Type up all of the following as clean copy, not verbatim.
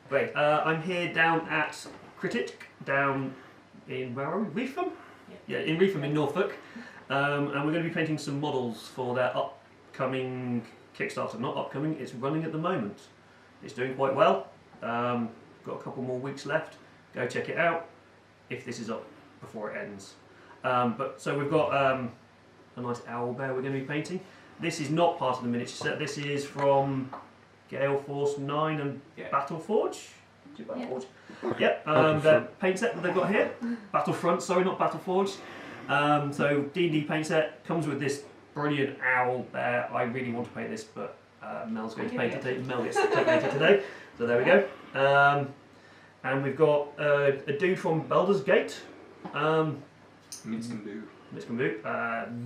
Great. I'm here down at Critit, down in, where are we? Reetham? Yeah, in Reetham in Norfolk. And we're going to be painting some models for their upcoming Kickstarter. Not upcoming, it's running at the moment. It's doing quite well. Got a couple more weeks left. Go check it out if this is up before it ends. So we've got a nice owl bear we're going to be painting. This is not part of the miniature set. This is from Gale Force 9 and Battle Forge. Battle Forge? Yep. The paint set that they've got here. Battlefront, sorry, not Battle Forge. So D&D paint set comes with this brilliant owl bear. I really want to paint this, but Mel's going to paint it today. Mel gets to paint it today. So there we go. And we've got a dude from Baldur's Gate. Minskin Boot.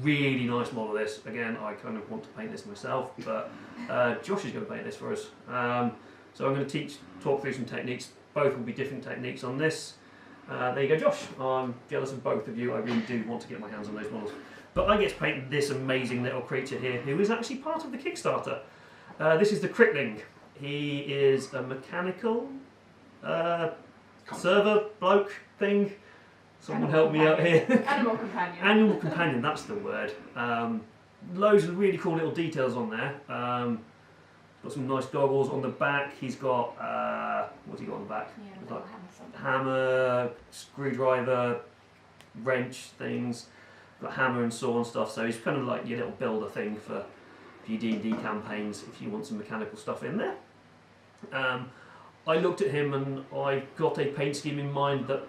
Really nice model of this. Again, I kind of want to paint this myself, but Josh is going to paint this for us. So I'm going to talk through some techniques. Both will be different techniques on this. There you go, Josh. I'm jealous of both of you. I really do want to get my hands on those models. But I get to paint this amazing little creature here, who is actually part of the Kickstarter. This is the Critling. He is a mechanical server bloke thing. Someone help me out here. Animal companion. Animal companion, that's the word. Loads of really cool little details on there. Got some nice goggles on the back. He's got, what's he got on the back? Yeah, like hammer, screwdriver, wrench things. Got hammer and saw and stuff. So he's kind of like your little builder thing for your D&D campaigns if you want some mechanical stuff in there. I looked at him and I got a paint scheme in mind that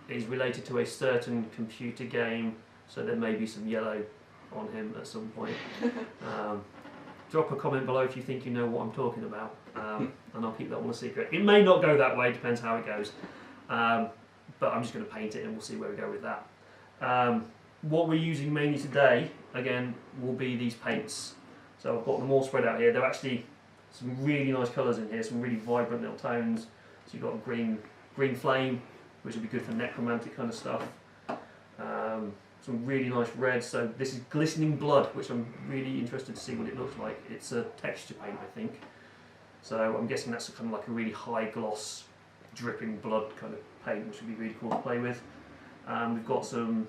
is related to a certain computer game, so there may be some yellow on him at some point. Drop a comment below if you think you know what I'm talking about, and I'll keep that one a secret. It may not go that way, depends how it goes, but I'm just going to paint it and we'll see where we go with that. What we're using mainly today, again, will be these paints. So I've got them all spread out here. They're actually some really nice colours in here, some really vibrant little tones. So you've got a green flame, which would be good for necromantic kind of stuff. Some really nice reds. So this is glistening blood, which I'm really interested to see what it looks like. It's a texture paint, I think. So I'm guessing that's kind of like a really high gloss, dripping blood kind of paint, which would be really cool to play with. We've got some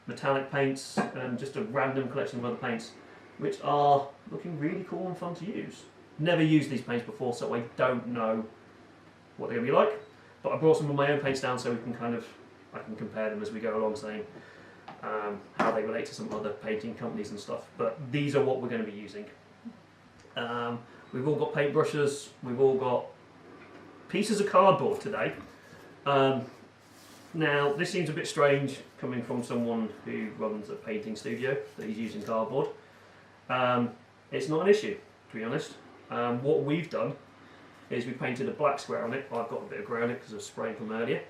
metallic paints and just a random collection of other paints, which are looking really cool and fun to use. Never used these paints before, so I don't know what they're going to be like. But I brought some of my own paints down so we can I can compare them as we go along, saying how they relate to some other painting companies and stuff. But these are what we're going to be using. We've all got paintbrushes, we've all got pieces of cardboard today. Now, this seems a bit strange coming from someone who runs a painting studio that he's using cardboard. It's not an issue, to be honest. What we've done is we painted a black square on it. I've got a bit of grey on it because of spraying from earlier.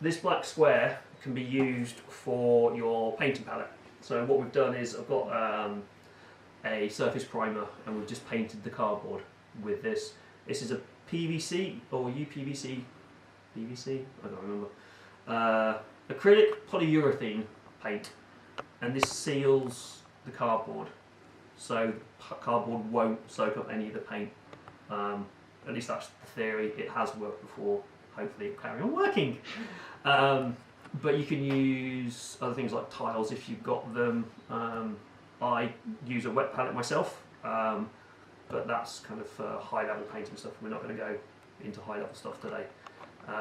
This black square can be used for your painting palette. So what we've done is I've got a surface primer and we've just painted the cardboard with this. This is a PVC or UPVC, PVC, I don't remember. Acrylic polyurethane paint, and this seals the cardboard. So cardboard won't soak up any of the paint. At least that's the theory. It has worked before. Hopefully it'll carry on working. But you can use other things like tiles if you've got them. I use a wet palette myself, but that's kind of high level painting stuff. We're not going to go into high level stuff today.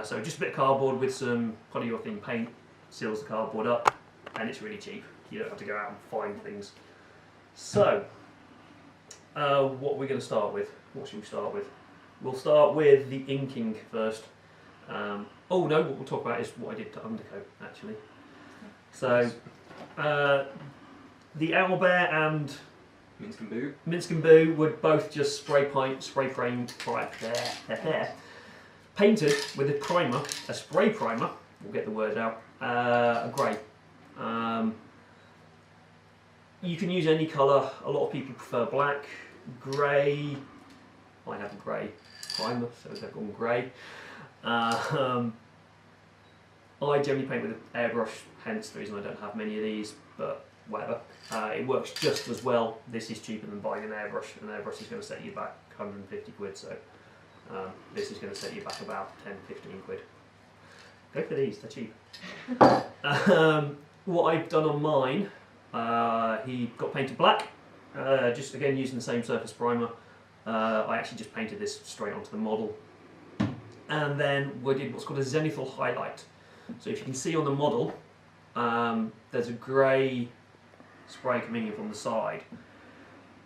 So just a bit of cardboard with some polyurethane paint seals the cardboard up, and it's really cheap. You don't have to go out and find things. So, what we're going to start with. What should we start with? We'll start with the inking first. Oh no, what we'll talk about is what I did to undercoat, actually. So, the owlbear and Minskin Boo would both just spray framed painted with a primer, a spray primer, we'll get the word out, a grey. You can use any colour. A lot of people prefer black, grey. I have a grey primer, so they've gone grey. I generally paint with an airbrush, hence the reason I don't have many of these, but whatever. It works just as well. This is cheaper than buying an airbrush. An airbrush is going to set you back 150 quid, so This is going to set you back about 10-15 quid. Go for these, they're cheap. What I've done on mine, he got painted black, just again using the same surface primer. I actually just painted this straight onto the model. And then we did what's called a zenithal highlight. So if you can see on the model, there's a grey spray coming in from the side.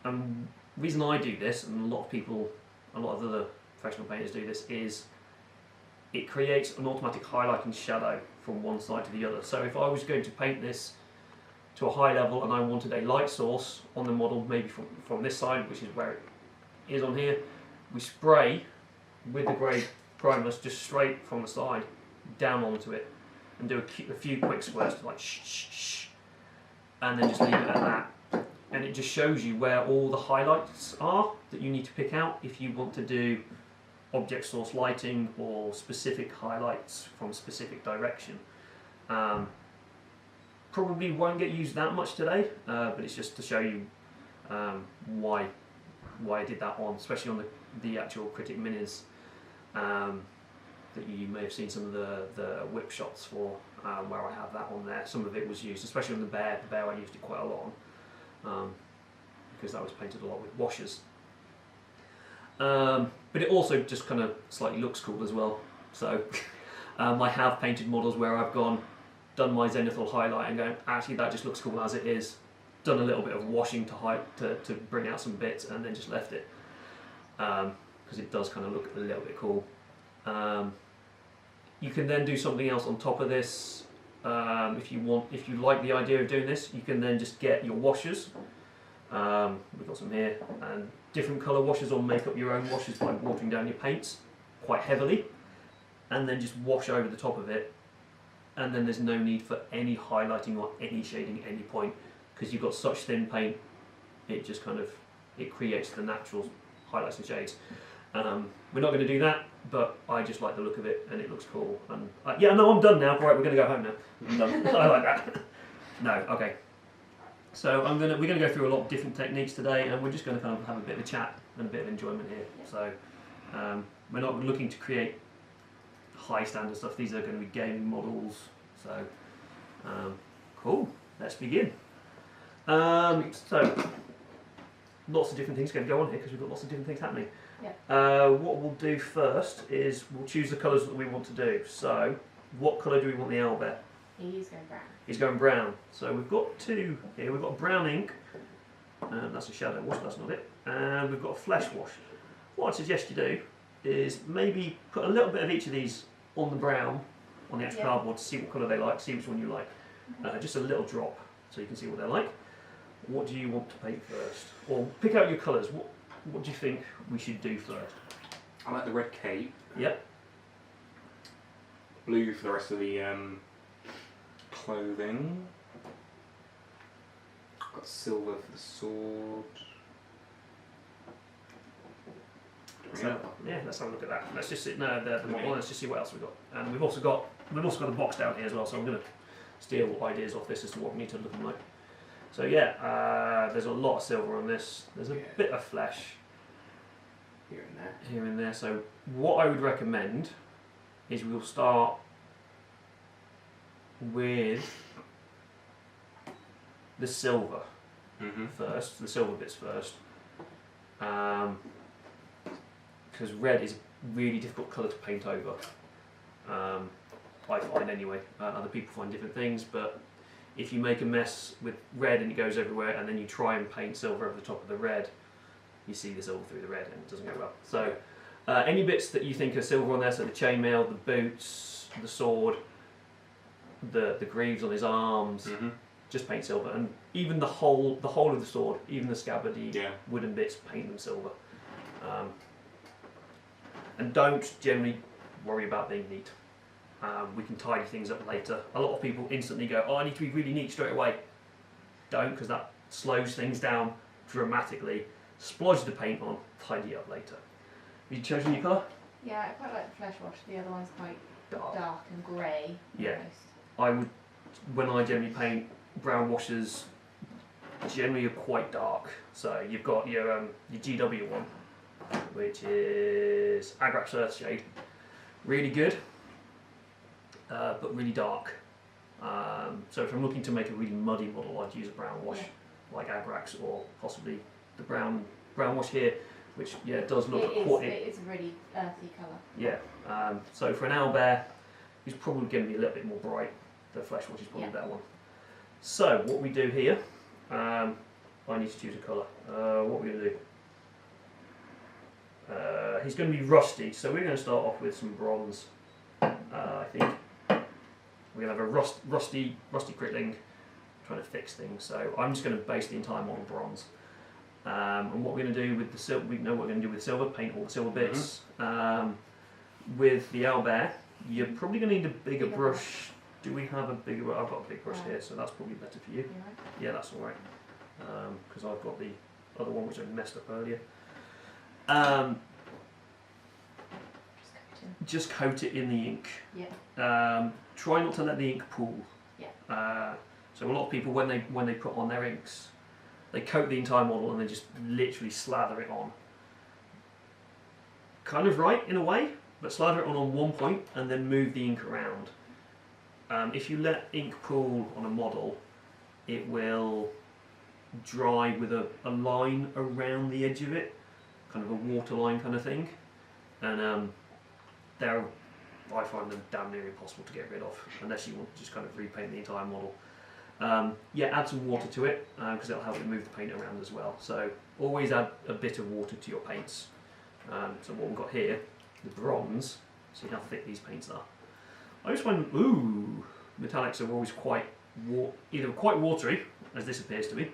And the reason I do this, and a lot of other professional painters do this, is it creates an automatic highlighting shadow from one side to the other. So if I was going to paint this to a high level and I wanted a light source on the model, maybe from this side, which is where it is on here, we spray with the grey primers just straight from the side down onto it and do a few quick squares to like shh, shh, shh, and then just leave it at that. And it just shows you where all the highlights are that you need to pick out if you want to do object source lighting or specific highlights from a specific direction. Probably won't get used that much today, but it's just to show you why I did that on, especially on the actual Critit minis that you may have seen some of the whip shots for, where I have that on there. Some of it was used, especially on the bear. The bear I used it quite a lot on, because that was painted a lot with washers. But it also just kind of slightly looks cool as well. So I have painted models where I've done my zenithal highlight and going, actually that just looks cool as it is. Done a little bit of washing to bring out some bits and then just left it. Because it does kind of look a little bit cool. You can then do something else on top of this. If you like the idea of doing this, you can then just get your washers. We've got some here, and different colour washers, or make up your own washers by watering down your paints quite heavily, and then just wash over the top of it, and then there's no need for any highlighting or any shading at any point, because you've got such thin paint, it just kind of, it creates the natural highlights and shades. We're not going to do that, but I just like the look of it, and it looks cool. And yeah, no, I'm done now. Right, we're going to go home now. I'm done. I like that. No, okay. So we're going to go through a lot of different techniques today, and we're just going to kind of have a bit of a chat and a bit of enjoyment here. So we're not looking to create high standard stuff. These are going to be gaming models. So cool. Let's begin. So lots of different things going to go on here because we've got lots of different things happening. Yeah. What we'll do first is we'll choose the colours that we want to do. So what colour do we want the owlbear? He's going brown. He's going brown. So we've got two here. We've got brown ink. That's a shadow wash, that's not it. And we've got a flesh wash. What I'd suggest you do is maybe put a little bit of each of these on the brown, on the actual cardboard, to see what colour they like, see which one you like. Okay. Just a little drop so you can see what they're like. What do you want to paint first? Or pick out your colours. What do you think we should do first? I like the red cape. Yep. Blue for the rest of the clothing. Got silver for the sword. So, yeah, let's have a look at that. Let's just sit the model. Let's just see what else we've got. And we've also got a box down here as well. So I'm going to steal ideas off this as to what we need to look like. So yeah, there's a lot of silver on this. There's a bit of flesh here and there. So what I would recommend is we'll start with the silver first, the silver bits first, because red is a really difficult colour to paint over. I find anyway. Other people find different things, but if you make a mess with red and it goes everywhere, and then you try and paint silver over the top of the red, you see the silver through the red and it doesn't go well. So any bits that you think are silver on there, so the chainmail, the boots, the sword, the greaves on his arms, just paint silver. And even the whole of the sword, even the scabbardy wooden bits, paint them silver. And don't generally worry about being neat. We can tidy things up later. A lot of people instantly go, oh, I need to be really neat straight away. Don't, because that slows things down dramatically. Splodge the paint on, tidy up later. Have you chosen your colour? Yeah, I quite like the flesh wash. The other one's quite dark and grey. Yeah. I would, when I generally paint, brown washes generally are quite dark. So you've got your GW one, which is Agrax Earthshade. Really good, but really dark. So if I'm looking to make a really muddy model, I'd use a brown wash like Agrax, or possibly the brown wash here, which does look It's a really earthy colour. Yeah. So for an owlbear, he's probably going to be a little bit more bright. The flesh wash is probably the better one. So what we do here, I need to choose a colour. What we're going to do? He's going to be rusty, so we're going to start off with some bronze. I think we're going to have a rusty crittling, trying to fix things. So I'm just going to base the entire model bronze. And what we're going to do with the silver, we know what we're going to do with silver, paint all the silver bits. With the owlbear, you're probably going to need a bigger brush. Do we have a bigger? I've got a big brush here, so that's probably better for you. Right. Yeah, that's all right. Because I've got the other one which I messed up earlier. Just coat it in the ink. Yeah. Try not to let the ink pool. Yeah. So a lot of people, when they put on their inks, they coat the entire model and they just literally slather it on. Kind of right in a way, but slather it on one point and then move the ink around. If you let ink pool on a model, it will dry with a line around the edge of it, kind of a waterline kind of thing, and I find them damn near impossible to get rid of unless you want to just kind of repaint the entire model. Add some water to it because it'll help you move the paint around as well. So always add a bit of water to your paints. So what we've got here, the bronze, see how thick these paints are. I just find, metallics are always either quite watery, as this appears to be,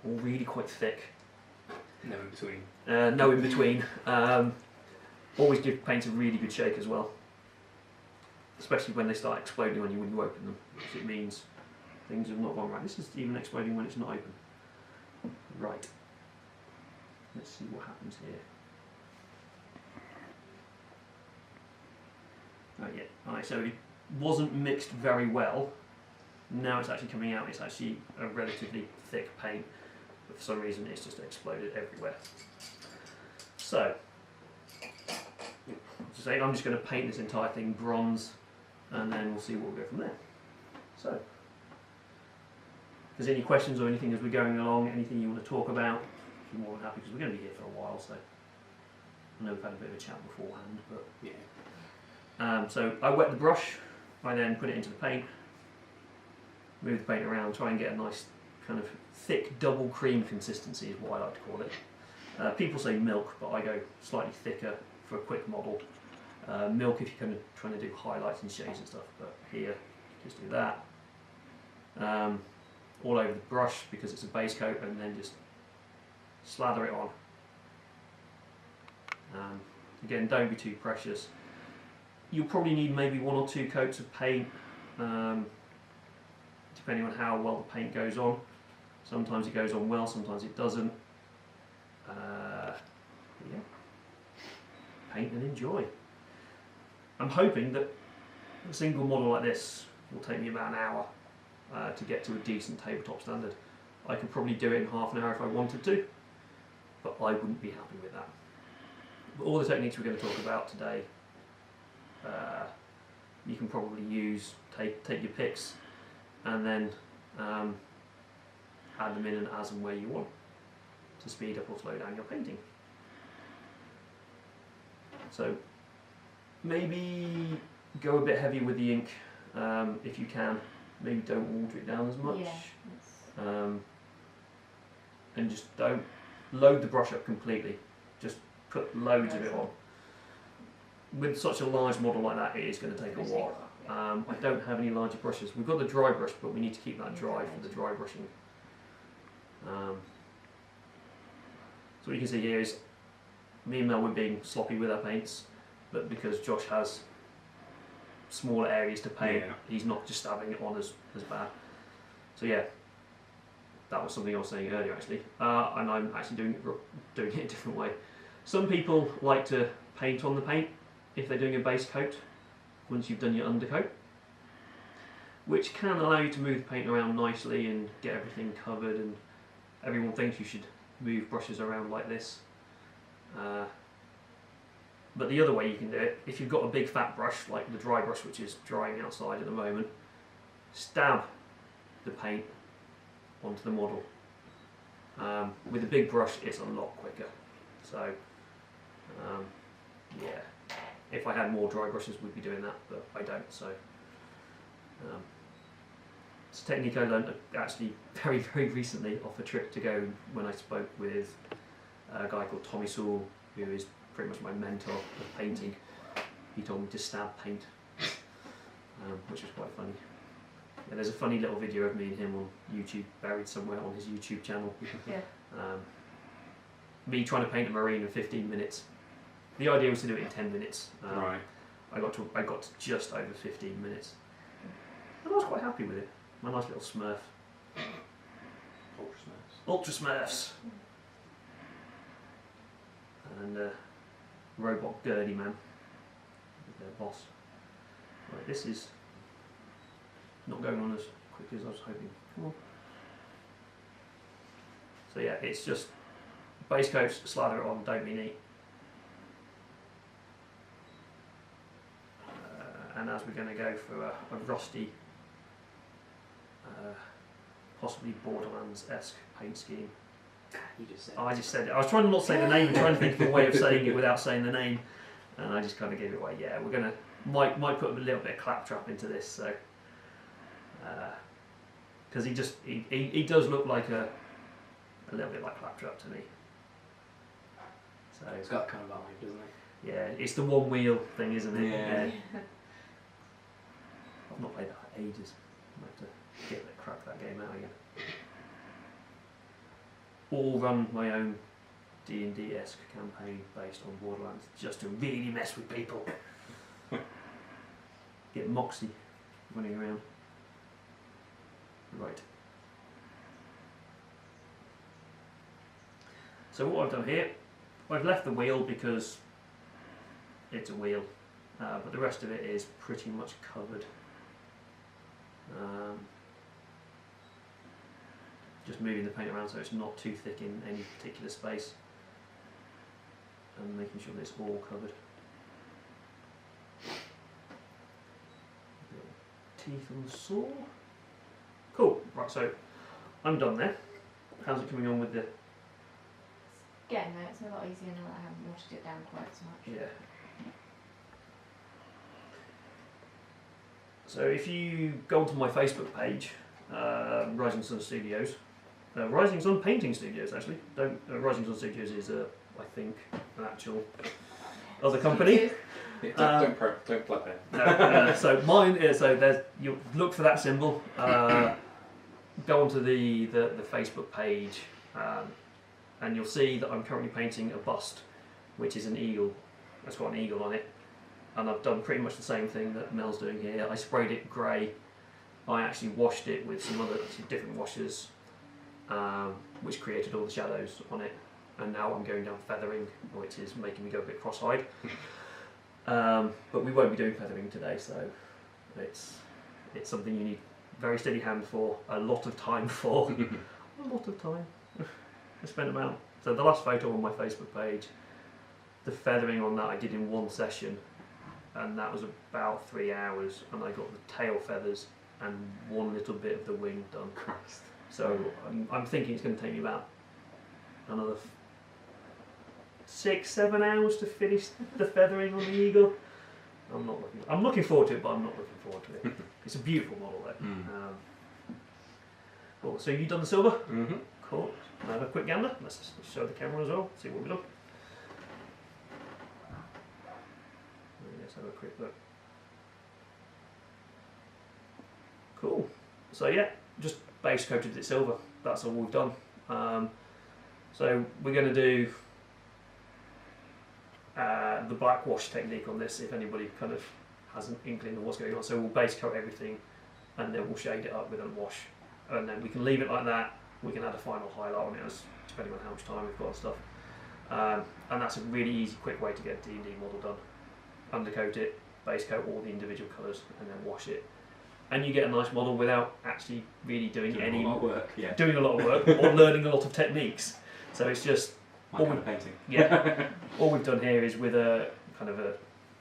or really quite thick. No in between. No in between. Always give paints a really good shake as well, especially when they start exploding on you when you open them, because it means things have not gone right. This is even exploding when it's not open. Right. Let's see what happens here. Alright, so it wasn't mixed very well. Now it's actually coming out. It's actually a relatively thick paint, but for some reason it's just exploded everywhere. So, to say, I'm just going to paint this entire thing bronze, and then we'll see what we'll go from there. So, if there's any questions or anything as we're going along, anything you want to talk about, I'm more than happy, because we're going to be here for a while. So, I know we've had a bit of a chat beforehand, but yeah. So I wet the brush, I then put it into the paint, move the paint around, try and get a nice kind of thick double cream consistency is what I like to call it. People say milk, but I go slightly thicker for a quick model. Milk if you're kind of trying to do highlights and shades and stuff, but here, just do that. All over the brush because it's a base coat, and then just slather it on. Again, don't be too precious. You'll probably need maybe 1 or 2 coats of paint, depending on how well the paint goes on. Sometimes it goes on well, sometimes it doesn't. Paint and enjoy. I'm hoping that a single model like this will take me about an hour to get to a decent tabletop standard. I could probably do it in half an hour if I wanted to, but I wouldn't be happy with that. But all the techniques we're going to talk about today, you can probably use, take your picks, and then add them in and as and where you want to speed up or slow down your painting. So maybe go a bit heavier with the ink if you can. Maybe don't water it down as much. Yeah, and just don't load the brush up completely. Just put loads of it on. With such a large model like that, it is going to take a while. I don't have any larger brushes. We've got the dry brush, but we need to keep that dry for the dry brushing. So what you can see here is me and Mel were being sloppy with our paints, but because Josh has smaller areas to paint, he's not just stabbing it on as bad. So yeah, that was something I was saying earlier actually, and I'm actually doing it a different way. Some people like to paint on the paint if they're doing a base coat once you've done your undercoat, which can allow you to move the paint around nicely and get everything covered, and everyone thinks you should move brushes around like this. But the other way you can do it, if you've got a big fat brush like the dry brush which is drying outside at the moment, stab the paint onto the model. With a big brush it's a lot quicker. So yeah, if I had more dry brushes we'd be doing that, but I don't. So it's a technique I learned actually very recently off a trip to go when I spoke with a guy called Tommy Sewell, who is pretty much my mentor of painting. He told me to stab paint, which was quite funny. Yeah, there's a funny little video of me and him on YouTube, buried somewhere on his YouTube channel. Yeah. Me trying to paint a marine in 15 minutes. The idea was to do it in 10 minutes. Right. I got to just over 15 minutes. And I was quite happy with it. My nice little Smurf. Ultra Smurfs. And Robot Gurdy Man, their boss. Right, this is not going on as quick as I was hoping. Come on. So yeah, it's just base coats, slather it on, don't be neat. And as we're going to go for a rusty, possibly Borderlands-esque paint scheme. You just said I just said it. I was trying to not say the name and trying to think of a way of saying it without saying the name, and I just kind of gave it away. Yeah, we're gonna might put a little bit of claptrap into this, so because he does look like a little bit like claptrap to me. So it's got kind of vibe, doesn't it? yeah, it's the one wheel thing, isn't it? Yeah. I've not played that for ages. I have to crack that game out again. Or run my own D&D-esque campaign based on Borderlands, just to really mess with people. Get Moxie running around. Right. So what I've done here, I've left the wheel because it's a wheel, but the rest of it is pretty much covered. Just moving the paint around so it's not too thick in any particular space, and making sure that it's all covered. Teeth on the saw. Cool. Right, so I'm done there. How's it coming on with the? Getting there. It's a lot easier now that I haven't watered it down quite so much. Yeah. So if you go onto my Facebook page, Rising Sun Studios, Rising Sun Painting Studios actually. Rising Sun Studios is I think an actual other company. Yeah, don't plug that. No, so mine is, so there's, you look for that symbol, go onto the Facebook page, and you'll see that I'm currently painting a bust, which is an eagle. It's got an eagle on it, and I've done pretty much the same thing that Mel's doing here. I sprayed it grey. I actually washed it with some different washes, which created all the shadows on it, and now I'm going down feathering, which is making me go a bit cross-eyed. But we won't be doing feathering today, so it's something you need very steady hand for, a lot of time for, a lot of time. I spent about, so the last photo on my Facebook page, the feathering on that I did in one session, and that was about 3 hours, and I got the tail feathers and one little bit of the wing done. Christ. So I'm thinking it's going to take me about another 6-7 hours to finish the feathering on the eagle. I'm looking forward to it, but I'm not looking forward to it. It's a beautiful model though. Cool. So you done the silver? Mm-hmm. Cool. Have a quick gander. Let's just show the camera as well. See what we've done. Let's have a quick look. Cool. So yeah, just base coated it silver. That's all we've done. So we're going to do the black wash technique on this if anybody kind of has an inkling of what's going on. So we'll base coat everything and then we'll shade it up with a wash, and then we can leave it like that. We can add a final highlight on it depending on how much time we've got and stuff. And that's a really easy, quick way to get a D&D model done. Undercoat it, base coat all the individual colours, and then wash it. And you get a nice model without actually really doing a lot of work, yeah. Doing a lot of work or learning a lot of techniques. So it's just My kind of painting. Yeah. All we've done here is with a kind of a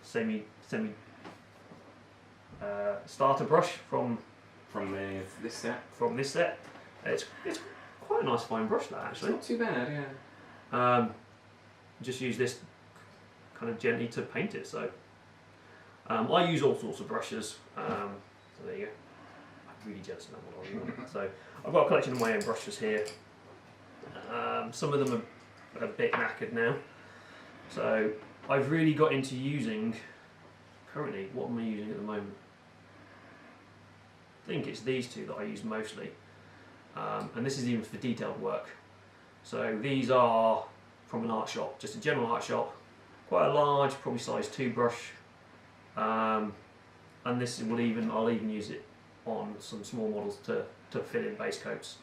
semi starter brush from this set. It's quite a nice fine brush, that actually. It's not too bad, yeah. Just use this kind of gently to paint it. So I use all sorts of brushes. So there you go. I'm really jealous of that one. So I've got a collection of my own brushes here. Some of them are a bit knackered now. So I've really got into using, currently, what am I using at the moment? I think it's these two that I use mostly. And this is even for detailed work. So these are from an art shop, just a general art shop. Quite a large, probably size 2 brush. And this will I'll even use it on some small models to fill in base coats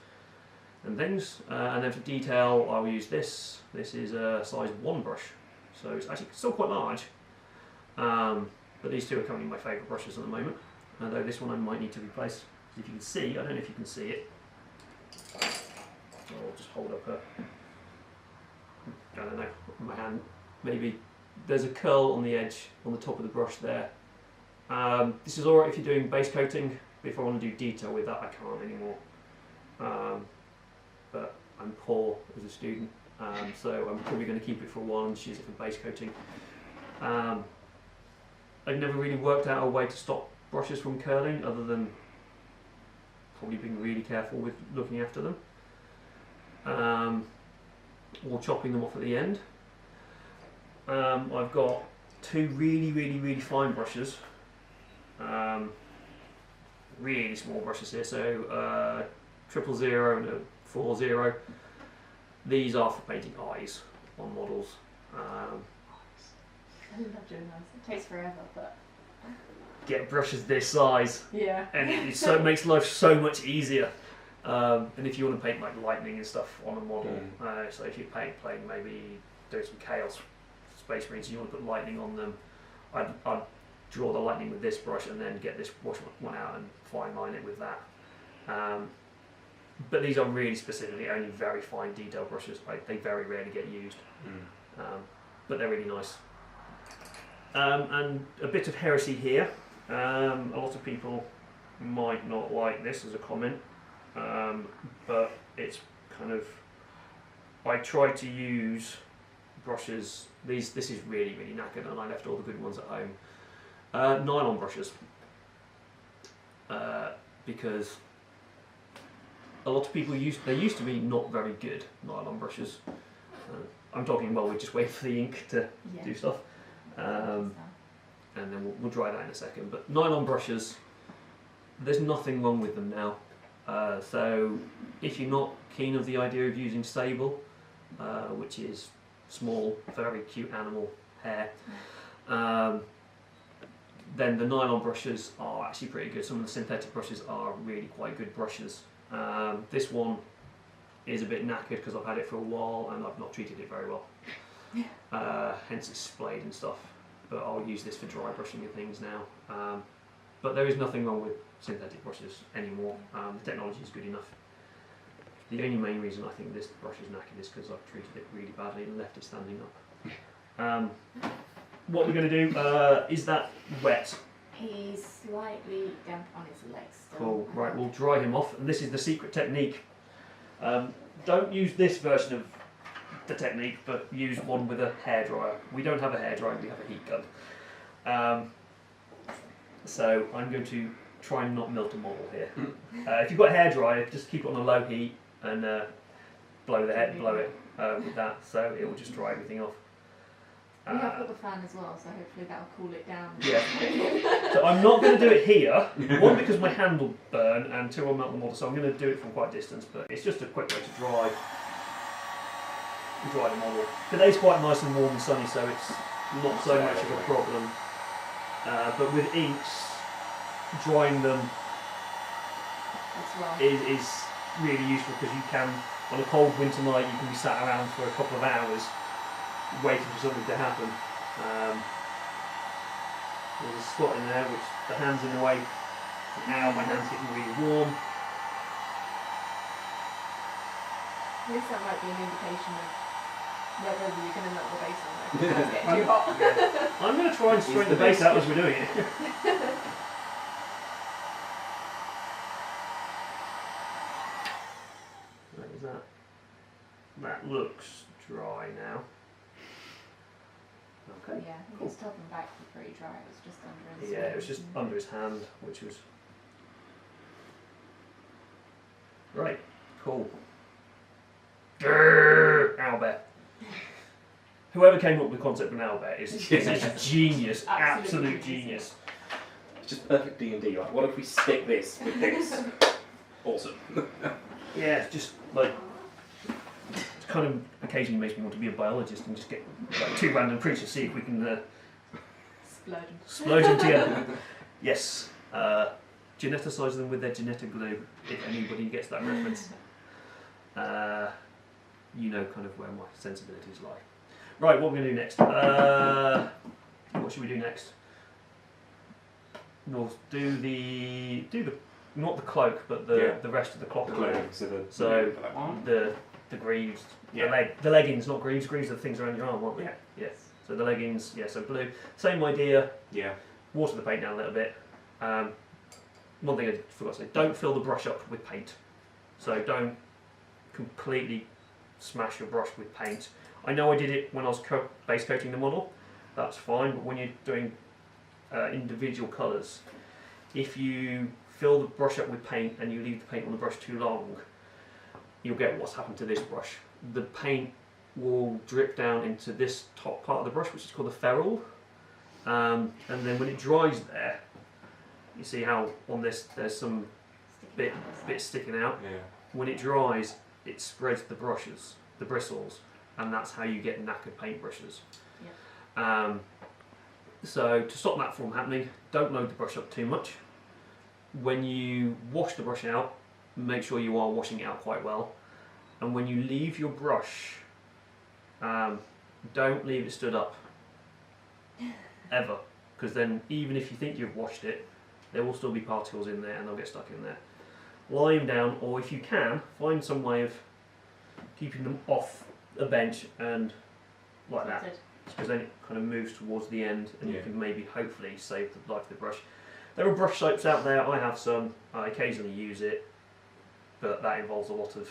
and things. And then for detail, I'll use this. This is a size 1 brush, so it's actually still quite large. But these two are currently my favourite brushes at the moment. Although this one I might need to replace. If you can see, I don't know if you can see it. I'll just hold up I don't know, my hand. Maybe there's a curl on the edge, on the top of the brush there. This is alright if you're doing base coating. But if I want to do detail with that, I can't anymore. But I'm poor as a student, so I'm probably going to keep it for a while and just use it for base coating. I've never really worked out a way to stop brushes from curling, other than probably being really careful with looking after them, or chopping them off at the end. I've got 2 really fine brushes, really small brushes here, so 000 and a 40. These are for painting eyes on models. I love doing those. It takes forever, but Get brushes this size, yeah, and it makes life so much easier. And if you want to paint like lightning and stuff on a model, so if you're playing maybe doing some chaos space marines, you want to put lightning on them, I'd draw the lightning with this brush and then get this brush one out and fine line it with that. But these are really specifically only very fine detail brushes. They very rarely get used, but they're really nice. And a bit of heresy here. A lot of people might not like this as a comment, but it's kind of, I try to use brushes. This is really knackered, and I left all the good ones at home. Nylon brushes, because a lot of people used to be not very good nylon brushes. I'm talking, well, we just wait for the ink to do stuff, and then we'll dry that in a second. But nylon brushes, there's nothing wrong with them now. So if you're not keen of the idea of using sable, which is small, very cute animal hair, then the nylon brushes are actually pretty good. Some of the synthetic brushes are really quite good brushes. This one is a bit knackered because I've had it for a while and I've not treated it very well. Hence it's splayed and stuff. But I'll use this for dry brushing and things now. But there is nothing wrong with synthetic brushes anymore. The technology is good enough. The only main reason I think this brush is knackered is because I've treated it really badly and left it standing up. What we're going to do, is that wet? he's slightly damp on his legs still. Cool, right, we'll dry him off. And this is the secret technique. Don't use this version of the technique, but use one with a hairdryer. We don't have a hairdryer, we have a heat gun. So I'm going to try and not melt a model here. If you've got a hairdryer, just keep it on a low heat and blow it with that, so it will just dry everything off. We have got the fan as well, so hopefully that will cool it down. Yeah. So I'm not going to do it here. One, because my hand will burn, and two, I'll melt the model. So I'm going to do it from quite a distance, but it's just a quick way to dry the model. Today's quite nice and warm and sunny, so it's not so much of a problem. But with inks, drying them is really useful, because you can, on a cold winter night, you can be sat around for a couple of hours waiting for something to happen. There's a spot in there which the hand's in the way. Now my hand's getting really warm. At least that might be an indication of Yeah, maybe you can end up with the base on there. 'Cause it's getting too hot. I'm going to try and straighten the base out as we're doing it. Right, is that looks dry now. Okay. Yeah, I think his top and back were pretty dry. It was just under his Yeah, it was just under his hand, which was right. Cool. Owlbear. Whoever came up with the concept of an owlbear is a genius, absolute genius. It's just perfect D&D. Like, what if we stick this with this? Awesome. Yeah, it's just like it kind of occasionally makes me want to be a biologist and just get like 2 random creatures, see if we can splurge them together. Yes, geneticize them with their genetic glue. If anybody gets that reference, you know kind of where my sensibilities lie. Right, what are we going to do next? What should we do next? We'll do the not the cloak, but the rest of the cloth. So the greaves, the leggings, not greaves. Greaves are the things around your arm, aren't they? Yeah. Yes. So the leggings, so blue. Same idea. Yeah. Water the paint down a little bit. One thing I forgot to say: don't fill the brush up with paint. So don't completely smash your brush with paint. I know I did it when I was base coating the model. That's fine, but when you're doing individual colours, if you fill the brush up with paint and you leave the paint on the brush too long, you'll get what's happened to this brush. The paint will drip down into this top part of the brush, which is called the ferrule, and then when it dries there, you see how on this there's some bit sticking out. Yeah. When it dries, it spreads the bristles, and that's how you get knackered paintbrushes. Yeah. So to stop that from happening, don't load the brush up too much. When you wash the brush out, make sure you are washing it out quite well. And when you leave your brush, don't leave it stood up, ever. Because then even if you think you've washed it, there will still be particles in there and they'll get stuck in there. Lie them down, or if you can, find some way of keeping them off a bench and like that. Because then it kind of moves towards the end and you can maybe hopefully save the life of the brush. There are brush soaps out there, I have some, I occasionally use it, but that involves a lot of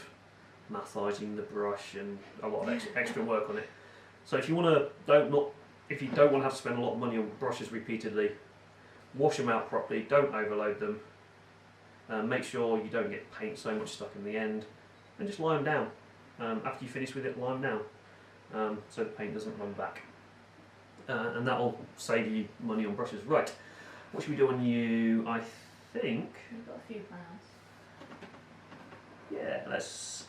massaging the brush and a lot of extra work on it. So if you want to, if you don't want to have to spend a lot of money on brushes repeatedly, wash them out properly, don't overload them, make sure you don't get paint so much stuck in the end, and just lie them down. After you finish with it, lie them down, so the paint doesn't run back. And that will save you money on brushes. Right, what should we do on you? I think... We've got a few browns. Yeah, let's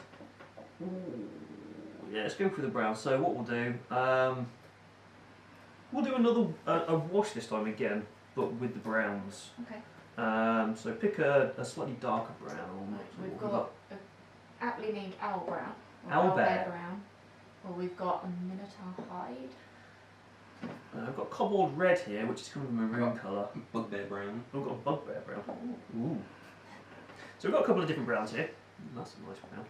go for the brown. So what we'll do, we'll do another a wash this time again, but with the browns. Okay. So pick a slightly darker brown. Right, we've got an aptly named owl brown. Owlbear brown. Or we've got a minotaur hide. I've got cobalt red here, which is kind of a maroon colour. Bugbear brown. I've got a bugbear brown. Ooh. So we've got a couple of different browns here. That's a nice brown.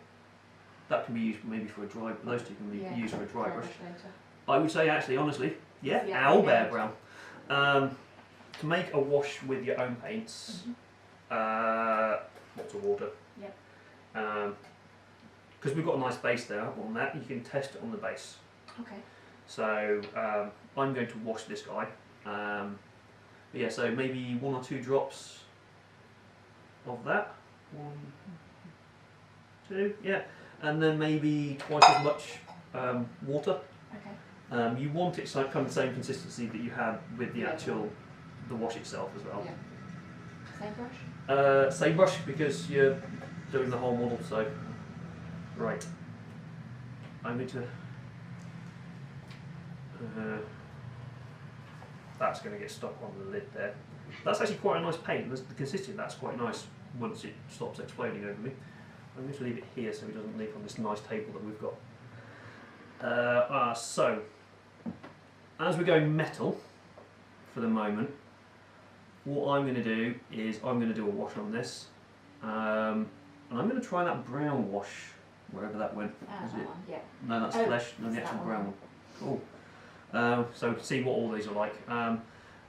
That can be used maybe for a dry, those two can be used for a dry brush. Later. I would say actually, honestly, owlbear brown. To make a wash with your own paints, lots of water. Yep. Because we've got a nice base there on that, you can test it on the base. Okay. So I'm going to wash this guy. Yeah, so maybe 1 or 2 drops of that. 1, 2, yeah. And then maybe twice as much water. Okay. You want it so kind of the same consistency that you had with the the wash itself as well. Yeah. Same brush? Same brush because you're doing the whole model, so right. I'm going to that's going to get stuck on the lid there. That's actually quite a nice paint. The consistency of that's quite nice once it stops exploding over me. I'm going to leave it here so it doesn't leak on this nice table that we've got. So, as we're going metal for the moment, what I'm going to do is I'm going to do a wash on this. And I'm going to try that brown wash wherever that went. Is That it? one, yeah. No, that's Oh, flesh, no, the it's actual that brown one. one. Cool. So we can see what all these are like.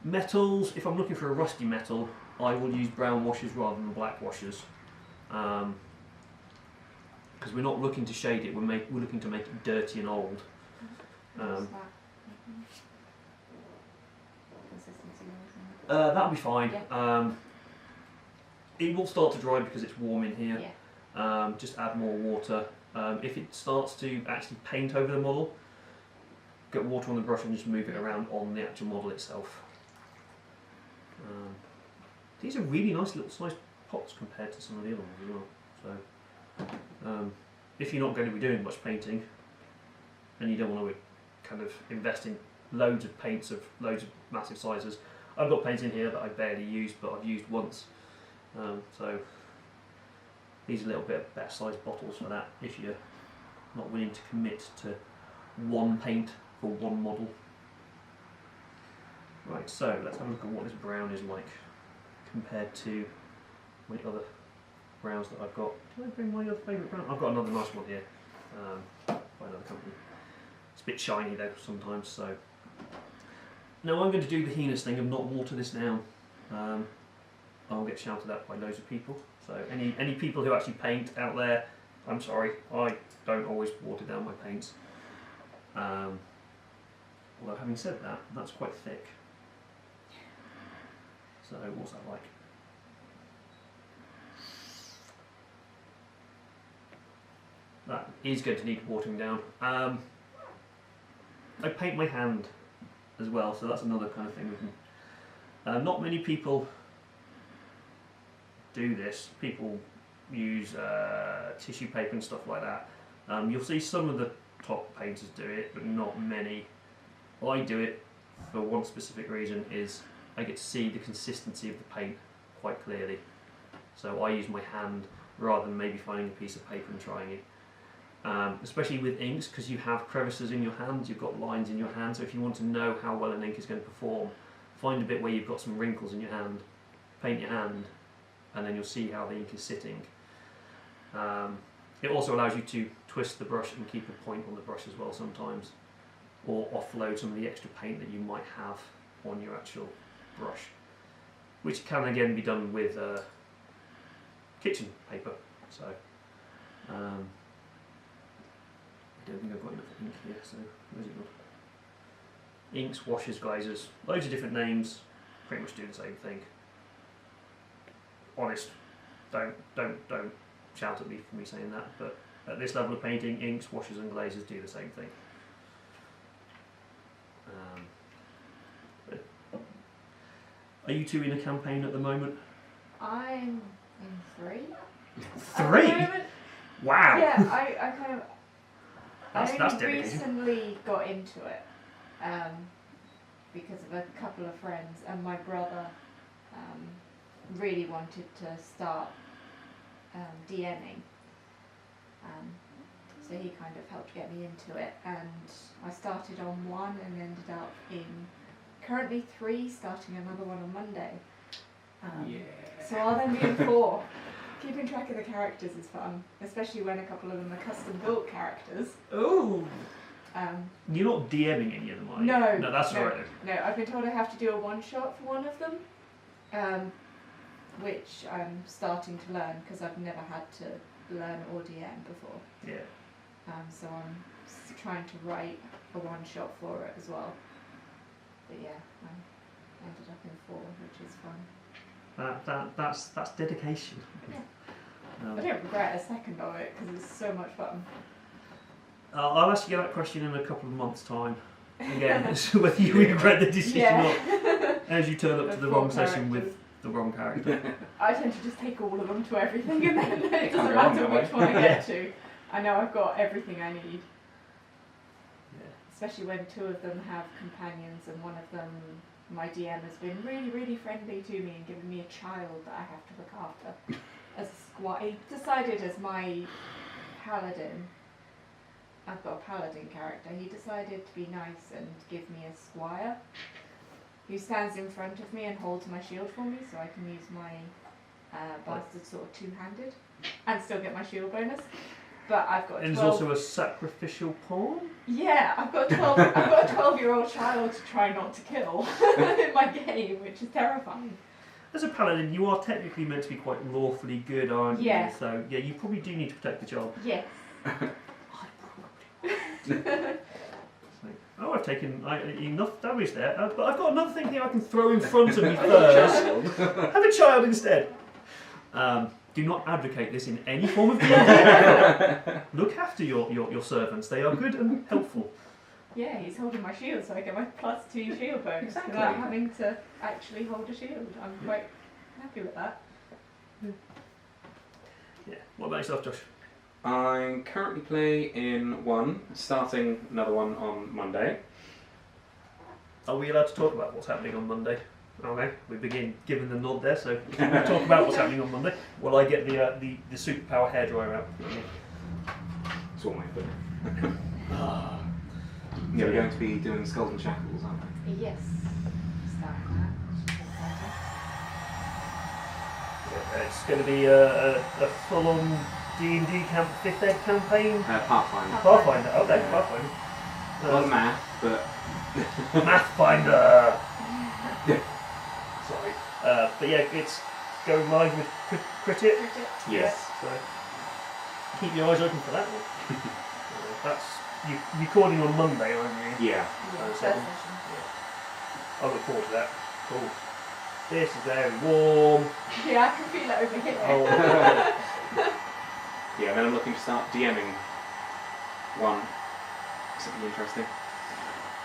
Metals, if I'm looking for a rusty metal, I will use brown washers rather than black washers. Because we're not looking to shade it, we're looking to make it dirty and old. What's that? Consistency wise, That'll be fine. Yeah. It will start to dry because it's warm in here. Yeah. Just add more water. If it starts to actually paint over the model, get water on the brush and just move it around on the actual model itself. These are really nice little sized pots compared to some of the other ones as well. So, if you're not going to be doing much painting and you don't want to kind of invest in loads of paints of loads of massive sizes, I've got paints in here that I barely used, but I've used once. So these are a little bit better sized bottles for that if you're not willing to commit to one paint for one model. Right, so let's have a look at what this brown is like compared to my other browns that I've got. Did I bring my other favourite brown? I've got another nice one here by another company. It's a bit shiny though sometimes, so. Now I'm going to do the heinous thing and not water this down. I'll get shouted at by loads of people. So any people who actually paint out there, I'm sorry, I don't always water down my paints. Although having said that, that's quite thick. So what's that like? That is going to need watering down. I paint my hand as well, so that's another kind of thing we can. Not many people do this. People use tissue paper and stuff like that. You'll see some of the top painters do it, but not many. I do it for one specific reason, is I get to see the consistency of the paint quite clearly. So I use my hand rather than maybe finding a piece of paper and trying it. Especially with inks, because you have crevices in your hand, you've got lines in your hand, so if you want to know how well an ink is going to perform, find a bit where you've got some wrinkles in your hand, paint your hand, and then you'll see how the ink is sitting. It also allows you to twist the brush and keep a point on the brush as well sometimes, or offload some of the extra paint that you might have on your actual brush, which can again be done with kitchen paper. So I don't think I've got enough ink here, so where's it gone? Inks, washes, glazers, loads of different names, pretty much do the same thing. Honest, don't shout at me for me saying that, but at this level of painting, inks, washes and glazers do the same thing. Are you two in a campaign at the moment? I'm in 3. 3? At the moment. Wow! Yeah, I kind of. That's I only dedication. recently got into it because of a couple of friends, and my brother really wanted to start DMing. So he kind of helped get me into it, and I started on 1 and ended up in currently 3, starting another one on Monday. So I'll then be in 4. Keeping track of the characters is fun, especially when a couple of them are custom built characters. Oh! You're not DMing any of them, are you? No, that's no, alright. No, I've been told I have to do a one-shot for one of them, which I'm starting to learn because I've never had to learn or DM before. Yeah. So I'm trying to write a one-shot for it as well. But yeah, I ended up in 4, which is fun. That's dedication. Yeah. I don't regret a second of it because it's so much fun. I'll ask you that question in a couple of months' time. Again, so whether you regret the decision or not, as you turn up to the wrong session with the wrong character. I tend to just take all of them to everything, and then it doesn't Can't go wrong matter that which way. one I get to. I know I've got everything I need. Yeah. Especially when 2 of them have companions, and one of them, my DM has been really, really friendly to me and given me a child that I have to look after. As a squad, he decided as my paladin, I've got a paladin character, he decided to be nice and give me a squire who stands in front of me and holds my shield for me, so I can use my bastard sword 2-handed and still get my shield bonus. But I've got a And 12. there's also a sacrificial pawn? Yeah, I've got a 12-year-old child to try not to kill in my game, which is terrifying. As a paladin, you are technically meant to be quite lawfully good, aren't Yeah. you? So, yeah, you probably do need to protect the child. Yes. Oh, I've taken enough damage there, but I've got another thing here I can throw in front of me first. Have a child instead. Do not advocate this in any form of D&D. Look after your servants. They are good and helpful. Yeah, he's holding my shield, so I get my +2 shield bonus Exactly. without having to actually hold a shield. I'm quite happy with that. Yeah. What about yourself, Josh? I'm currently playing one, starting another one on Monday. Are we allowed to talk about what's happening on Monday? Okay, we begin giving the nod there, so we talk about what's happening on Monday. Will I get the superpower hairdryer out? That's one way of putting it. Yeah, we're going to be doing Skulls and Shackles, aren't we? Yes. Starting that. Yeah, it's going to be a full-on D&D 5th Ed campaign. Pathfinder. Pathfinder, okay, Pathfinder. Not math, but... Mathfinder! Sorry. But yeah, it's going live with Critit. Yes. So keep your eyes open for that one. That's you recording on Monday, aren't you? Yeah. First So, session. yeah. I look forward to that. Cool. This is very warm. Yeah, I can feel it over here. Oh. Yeah, then I'm looking to start DMing one. Something interesting.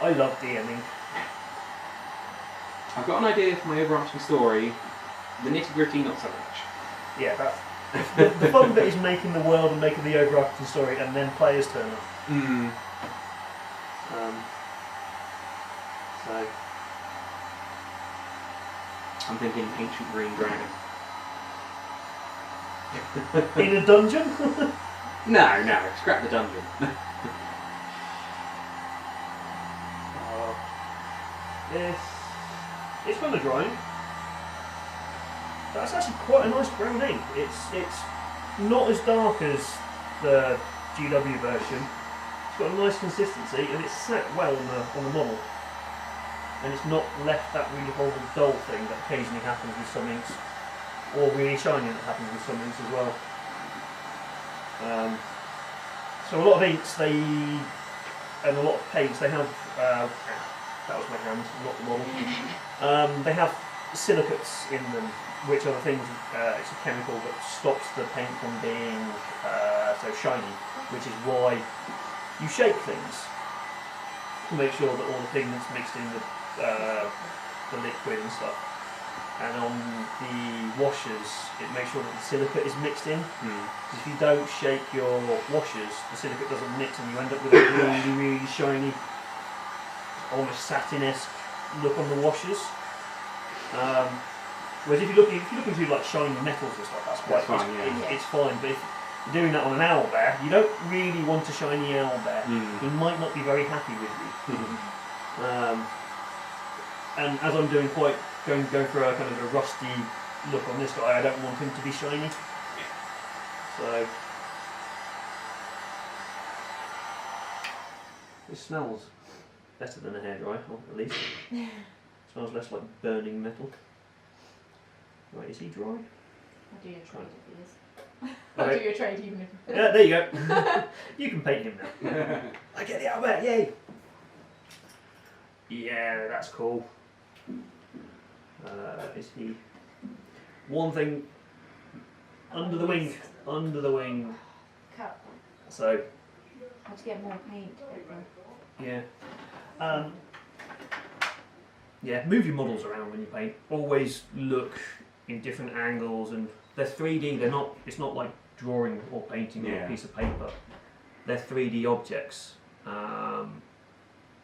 I love DMing. I've got an idea for my overarching story. The nitty-gritty, not so much. Yeah, that's the fun bit is making the world and making the overarching story, and then players turn up. Mm. So I'm thinking ancient green dragon. in a dungeon. No, scrap the dungeon. It's full of drawing. That's actually quite a nice brown ink. It's not as dark as the GW version. It's got a nice consistency and it's sat well on the model. And it's not left that really horrible dull thing that occasionally happens with some inks, or really shiny that happens with some inks as well. So a lot of inks and a lot of paints they have. That was my hand, not the model. They have silicates in them, which are the things. It's a chemical that stops the paint from being so shiny, which is why you shake things to make sure that all the pigments mixed in with the liquid and stuff. And on the washers, it makes sure that the silicate is mixed in. Because if you don't shake your washers, the silicate doesn't mix, and you end up with a really, really shiny, almost satin-esque look on the washers. Whereas if you look into like shiny metals and stuff, that's fine, it's fine. But if you're doing that on an owlbear, you don't really want a shiny owlbear. He might not be very happy with you. And as I'm doing going for a kind of a rusty look on this guy, I don't want him to be shiny. So it smells better than a hairdryer, at least. It smells less like burning metal. Right, is he dry? I'll do your trade if he is. Okay. I'll do your trade even if he is. Yeah, there you go. You can paint him now. I get the owlbear, yay! Yeah, that's cool. Is he... One thing... Under the wing. Cut. So, Had to get more paint. yeah. Yeah, move your models around when you paint. Always look in different angles, and they're 3D, it's not like drawing or painting on a piece of paper. They're 3D objects.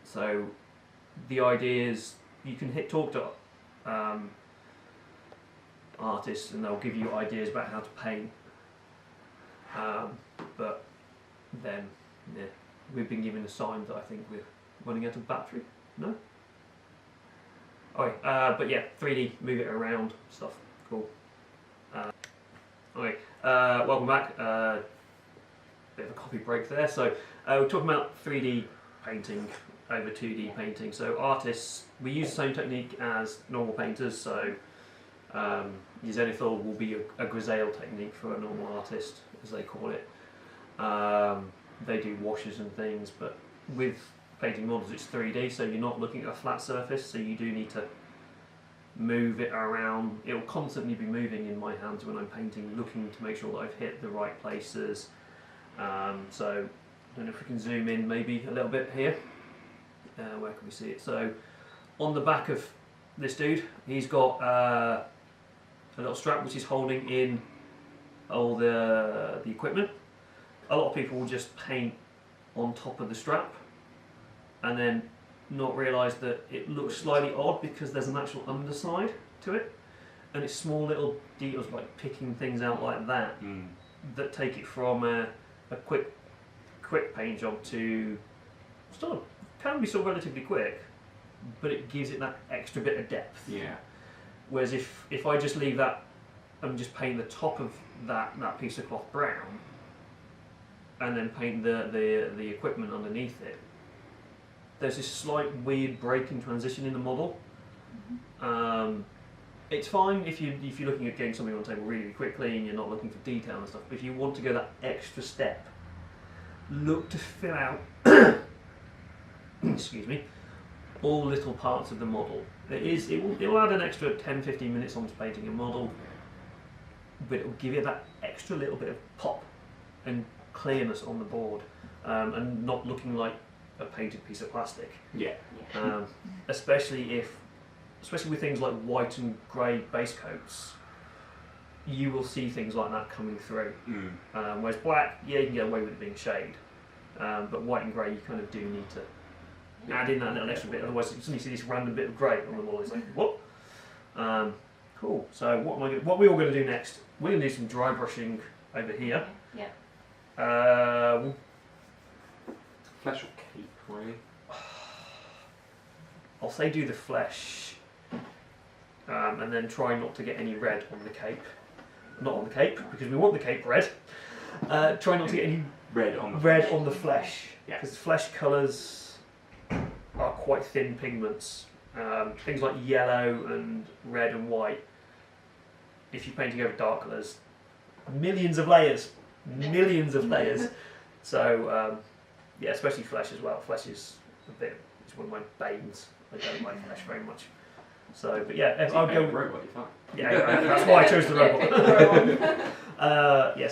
So the idea is you can talk to artists and they'll give you ideas about how to paint. But then we've been given a sign that I think we're running out of battery. No? Okay, but yeah, 3D, move it around, stuff, cool. Okay, welcome back. bit of a copy break there. So we're talking about 3D painting over 2D painting. So artists, we use the same technique as normal painters. So Zenithal will be a grisaille technique for a normal artist, as they call it. They do washes and things, but with painting models it's 3D, so you're not looking at a flat surface, so you do need to move it around. It'll constantly be moving in my hands when I'm painting, looking to make sure that I've hit the right places. So I don't know if we can zoom in maybe a little bit here. Where can we see it? So on the back of this dude, he's got a little strap which is holding in all the equipment. A lot of people will just paint on top of the strap and then not realise that it looks slightly odd because there's an actual underside to it, and it's small little details like picking things out like that that take it from a quick paint job to still can be sort of relatively quick, but it gives it that extra bit of depth. Yeah. Whereas if I just leave that and just paint the top of that piece of cloth brown and then paint the equipment underneath it, there's this slight weird break in transition in the model. It's fine if you're looking at getting something on the table really quickly and you're not looking for detail and stuff, but if you want to go that extra step, look to fill out excuse me, all little parts of the model. It will add an extra 10-15 minutes onto painting a model, but it will give it that extra little bit of pop and clearness on the board, and not looking like a painted piece of plastic. Yeah. Especially with things like white and grey base coats, you will see things like that coming through. Whereas black, yeah, you can get away with it being shade, but white and grey, you kind of do need to add in that little extra bit. Otherwise, you suddenly see this random bit of grey on the wall. It's like, what? Cool. So what we're all going to do next? We're going to do some dry brushing over here. Yeah. Flesh or cape, really? I'll say do the flesh, and then try not to get any red on the cape. Not on the cape, because we want the cape red. Try not to get any red on the flesh, because flesh colours are quite thin pigments. Things like yellow and red and white, if you're painting over dark colours, millions of layers. So yeah, especially flesh as well. Flesh is it's one of my banes. I don't like flesh very much. So, but yeah, I'll go. Robot, you're fine. Yeah, that's why I chose the robot.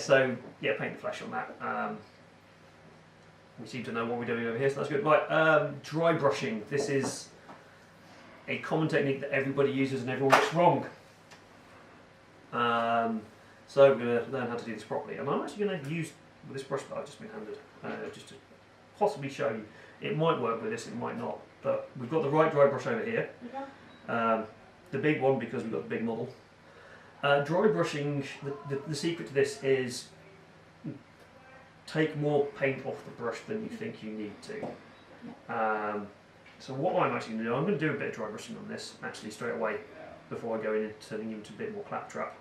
So paint the flesh on that. We seem to know what we're doing over here, so that's good. Right, dry brushing. This is a common technique that everybody uses and everyone gets wrong. So we're going to learn how to do this properly, and I'm actually going to use this brush that I've just been handed, just to possibly show you. It might work with this, it might not, but we've got the right dry brush over here. The big one because we've got the big model. Dry brushing, the secret to this is take more paint off the brush than you think you need to. So what I'm actually going to do, I'm going to do a bit of dry brushing on this actually straight away before I go in and turning into a bit more claptrap.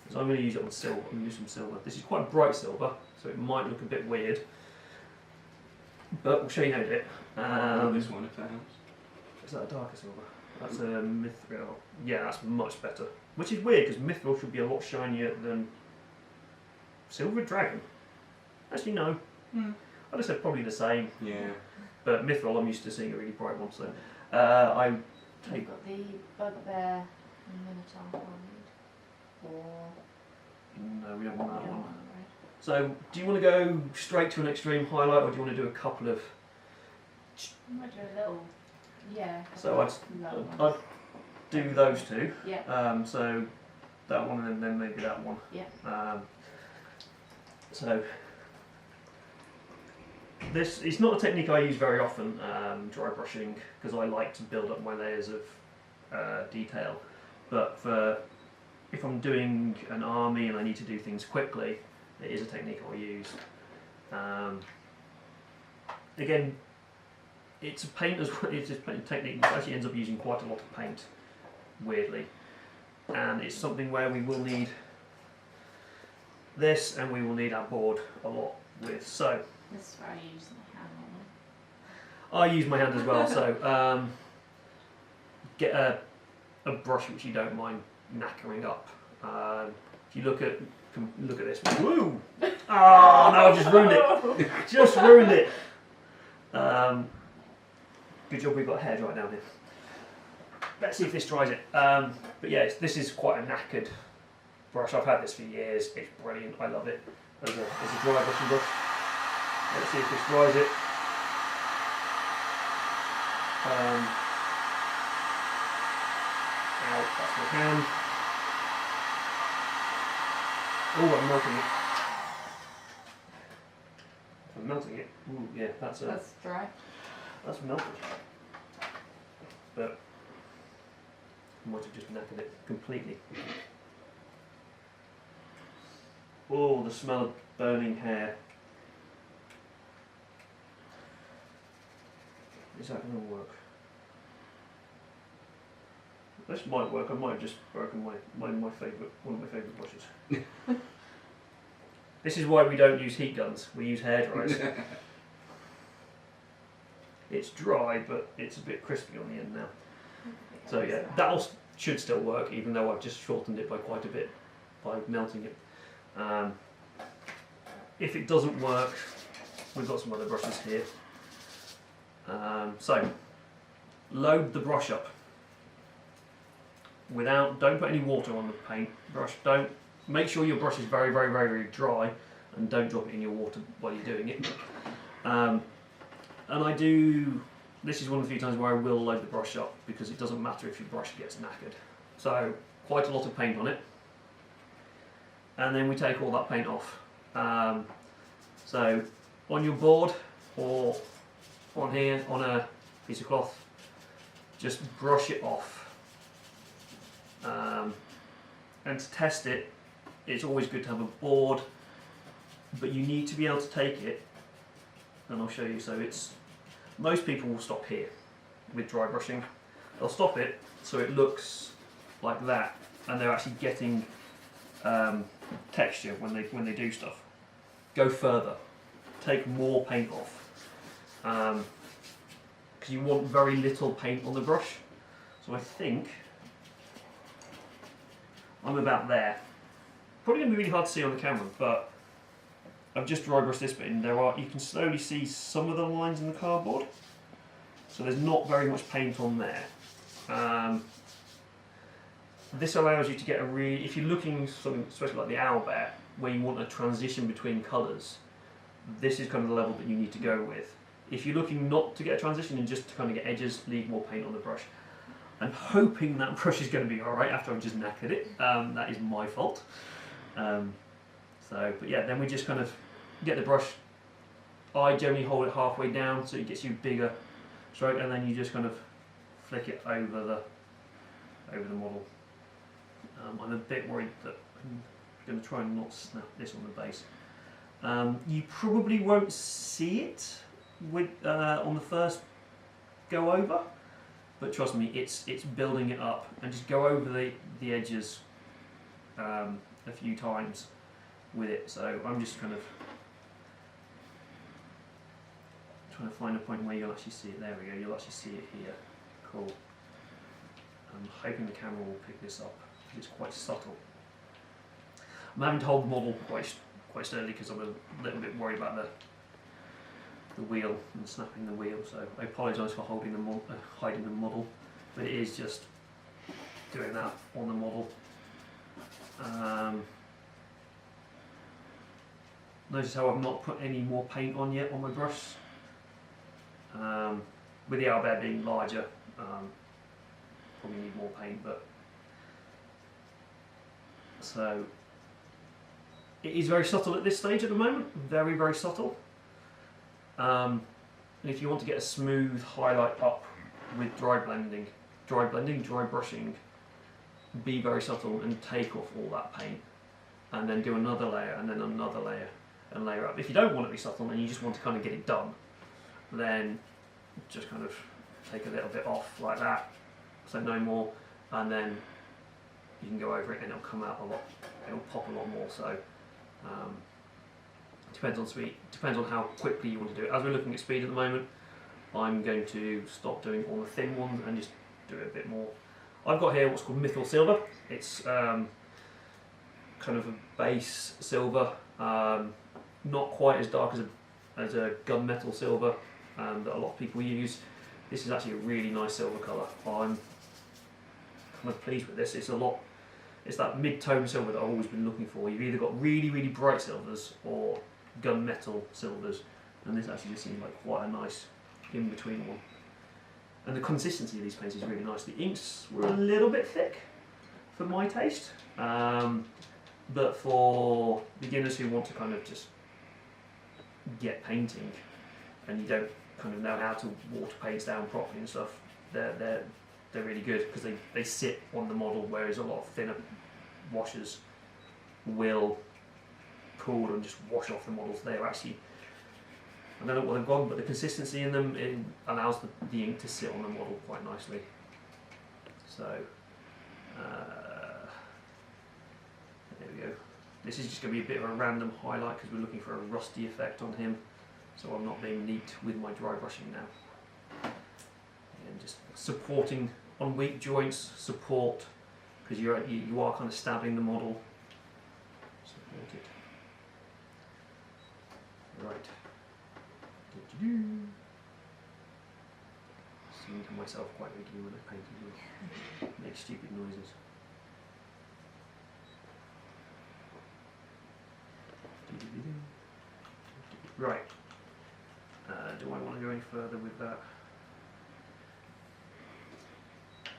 So I'm going to use it on silver. I'm going to do some silver. This is quite bright silver, so it might look a bit weird, but we'll show you how to do it. This one, if that helps. Is that a darker silver? That's a mithril. Yeah, that's much better. Which is weird because mithril should be a lot shinier than silver dragon. Actually, no. I'd have said probably the same. Yeah. But mithril, I'm used to seeing a really bright one, so I take. You've got the bugbear minotaur one, or No, we don't want that you don't one. want the red. So, do you want to go straight to an extreme highlight, or do you want to do a couple of? I might do a little, yeah. So I'd do those two. Yeah. So that one and then maybe that one. Yeah. So this it's not a technique I use very often, dry brushing, because I like to build up my layers of detail. But if I'm doing an army and I need to do things quickly, it is a technique I'll use. Again, it's a paint as well. It's a paint technique that actually ends up using quite a lot of paint, weirdly, and it's something where we will need this and we will need our board a lot with. So This is where I use my hand I use my hand as well. So get a brush which you don't mind knackering up. If you look at this, woo! Oh no, I've just ruined it. Just ruined it. Good job we've got a hairdryer down here. Let's see if this dries it. But yeah, this is quite a knackered brush. I've had this for years. It's brilliant. I love it as a dry brushing brush. Let's see if this dries it. Ow, that's my hand. Oh, I'm melting it. I'm melting it. Ooh, yeah, that's dry. That's melted. But I might have just knackered it completely. Oh, the smell of burning hair. Is that going to work? This might work. I might have just broken one of my favourite brushes. This is why we don't use heat guns. We use hairdryers. It's dry, but it's a bit crispy on the end now. So yeah, that should still work, even though I've just shortened it by quite a bit by melting it. If it doesn't work, we've got some other brushes here. So load the brush up. Don't put any water on the paint brush. Make sure your brush is very, very, very, very dry, and don't drop it in your water while you're doing it. And this is one of the few times where I will load the brush up, because it doesn't matter if your brush gets knackered. So quite a lot of paint on it, and then we take all that paint off. So on your board or on here on a piece of cloth, just brush it off. And to test it, it's always good to have a board, but you need to be able to take it, and I'll show you. So most people will stop here with dry brushing. They'll stop it so it looks like that, and they're actually getting texture when they do stuff. Go further, take more paint off, because you want very little paint on the brush. So I think I'm about there. Probably going to be really hard to see on the camera, but I've just dry brushed this bit, and you can slowly see some of the lines in the cardboard. So there's not very much paint on there. This allows you to get if you're looking something, especially like the owlbear, where you want a transition between colours, this is kind of the level that you need to go with. If you're looking not to get a transition and just to kind of get edges, leave more paint on the brush. I'm hoping that brush is going to be alright after I've just knackered it. That is my fault. But yeah, then we just kind of get the brush. I generally hold it halfway down so it gets you a bigger stroke, and then you just kind of flick it over the model. I'm a bit worried that I'm going to try and not snap this on the base. You probably won't see it on the first go over. But trust me, it's building it up, and just go over the edges a few times with it. So I'm just kind of trying to find a point where you'll actually see it. There we go, you'll actually see it here. Cool. I'm hoping the camera will pick this up, because it's quite subtle. I'm having to hold the model quite steadily because I'm a little bit worried about the wheel and snapping the wheel, so I apologise for hiding the model, but it is just doing that on the model. Notice how I've not put any more paint on yet on my brush. With the owlbear being larger, probably need more paint, but so it is very subtle at this stage at the moment, very, very subtle. And if you want to get a smooth highlight up with dry brushing, be very subtle and take off all that paint, and then do another layer, and then another layer, and layer up. If you don't want to be subtle and you just want to kind of get it done, then just kind of take a little bit off like that, so no more, and then you can go over it and it'll come out a lot, it'll pop a lot more. So Depends on speed. Depends on how quickly you want to do it. As we're looking at speed at the moment, I'm going to stop doing all the thin ones and just do it a bit more. I've got here what's called Mythal Silver. It's kind of a base silver, not quite as dark as a gunmetal silver that a lot of people use. This is actually a really nice silver colour. I'm kind of pleased with this. It's that mid-tone silver that I've always been looking for. You've either got really, really bright silvers or gunmetal silvers, and this actually just seems like quite a nice in-between one. And the consistency of these paints is really nice. The inks were a little bit thick for my taste, but for beginners who want to kind of just get painting and you don't kind of know how to water paints down properly and stuff, they're really good because they sit on the model, whereas a lot of thinner washes will cool and just wash off the models. They're actually, I don't know what they've gone, but the consistency in them, it allows the ink to sit on the model quite nicely. So there we go. This is just going to be a bit of a random highlight because we're looking for a rusty effect on him, so I'm not being neat with my dry brushing now. And just supporting on weak joints, support, because you are kind of stabbing the model. Support it. Right. Singing to myself quite regularly when I paint as well. Make stupid noises. Right. Do I want to go any further with that?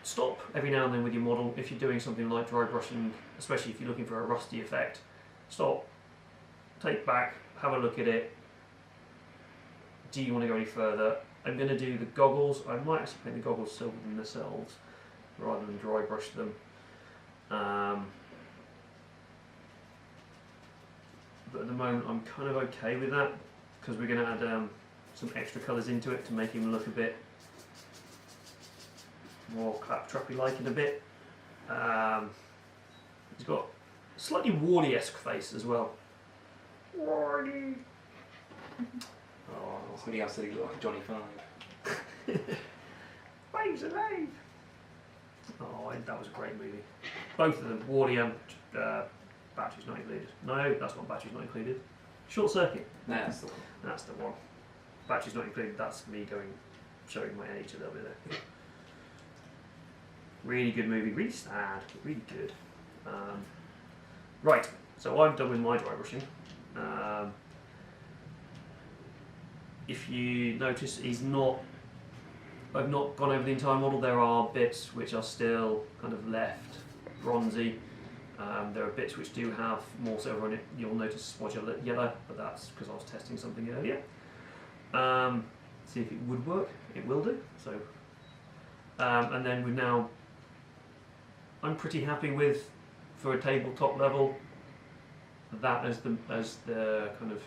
Stop every now and then with your model if you're doing something like dry brushing, especially if you're looking for a rusty effect. Stop, take back, have a look at it. Do you want to go any further? I'm going to do the goggles. I might actually paint the goggles silver themselves rather than dry brush them. But at the moment I'm kind of okay with that because we're going to add some extra colours into it to make him look a bit more claptrappy like in a bit. He's got a slightly Wally-esque face as well. Wally! Oh, somebody else said he looked like Johnny Five. Waves alive! Oh, that was a great movie. Both of them, Wally and Batteries Not Included. No, that's not Batteries Not Included. Short Circuit. No, that's the one. That's the one. Batteries Not Included, that's me showing my age a little bit there. Really good movie, really sad, but really good. Right, so I'm done with my dry brushing. If you notice, I've not gone over the entire model. There are bits which are still kind of left bronzy. There are bits which do have more silver on it. You'll notice a smudge of yellow, but that's because I was testing something earlier. See if it would work. It will do. So, and then we've now. I'm pretty happy with, for a tabletop level, that as the kind of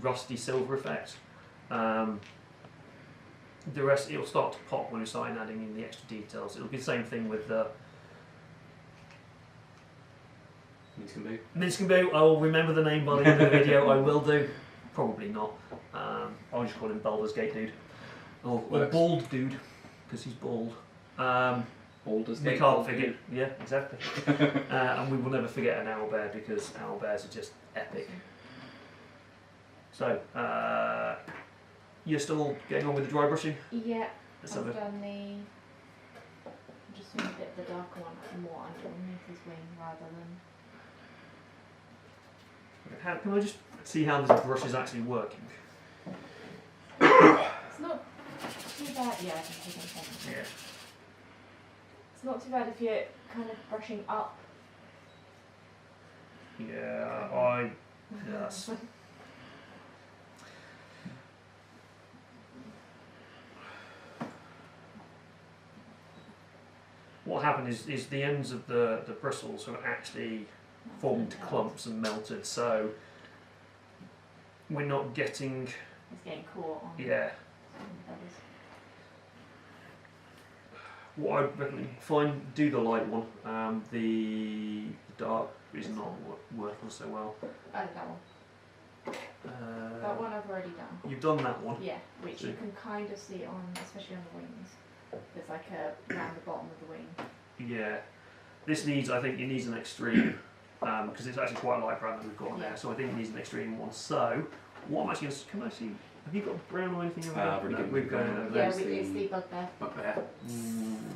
rusty silver effect. The rest, it'll start to pop when we start adding in the extra details. It'll be the same thing with the Minskin Boo. I'll remember the name by the end of the video. I will do. Probably not. I'll just call him Baldur's Gate Dude. Or Bald Dude, because he's bald. Baldur's We Gate can't Bald forget. Dude. Yeah, exactly. And we will never forget an owlbear because owlbears are just epic. So, you're still getting on with the dry brushing? Yeah, Let's I've have a- done I'm just doing a bit of the darker one more underneath his wing rather than. Can I just see how this brush is actually working? It's not too bad. Yeah, I can take it. Yeah. It's not too bad if you're kind of brushing up. Yeah, yes. What happened is the ends of the bristles have actually formed clumps and melted, so we're not getting. It's getting caught on. Yeah. what I'd recommend, do the light one. The dark is not working so well. That one. That one I've already done. You've done that one? Yeah, which you can kind of see on, especially on the wings. There's like around the bottom of the wing. Yeah. This needs, I think it needs an extreme, because it's actually quite a light brown that we've got on there, so I think it needs an extreme one. So, what I'm actually going to, can I see, have you got brown or anything over there? No, we've got it's the bugbear. Bugbear.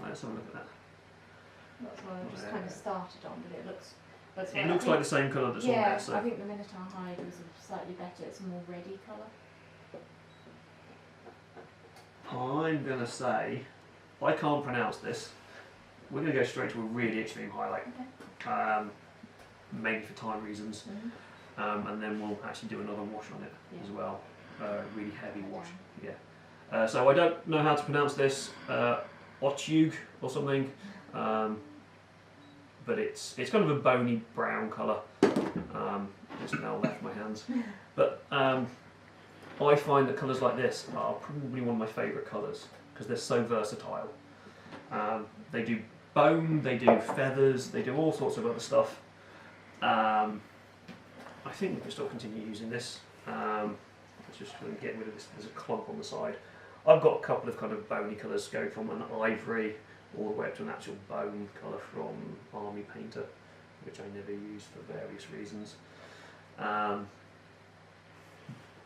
Let's have a look at that. That's what I just kind of started on, but it looks... It looks like the same colour that's on there. So. I think the Minotaur hide was slightly better. It's a more reddy colour. I'm going to say, I can't pronounce this. We're going to go straight to a really extreme highlight. Okay. Maybe for time reasons. And then we'll actually do another wash on it as well. Really heavy wash. Yeah. So I don't know how to pronounce this. Otyug or something. But it's kind of a bony brown colour. It's now left my hands. But I find that colours like this are probably one of my favourite colours because they're so versatile. They do bone, they do feathers, they do all sorts of other stuff. I think we can still continue using this. Let's just get rid of this. There's a clump on the side. I've got a couple of kind of bony colours going from an ivory all the way up to an actual bone colour from Army Painter, which I never use for various reasons.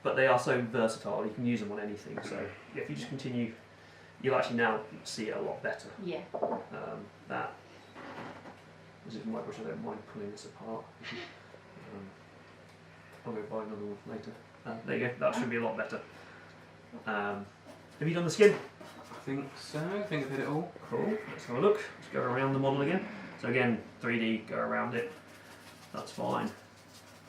But they are so versatile, you can use them on anything, so if you just continue, you'll actually now see it a lot better. Yeah. That, as if my brush, I don't mind pulling this apart. I'll go buy another one later. There you go, that should be a lot better. Have you done the skin? I think so, I think I've hit it all. Cool, let's have a look. Let's go around the model again. So again, 3D, go around it. That's fine.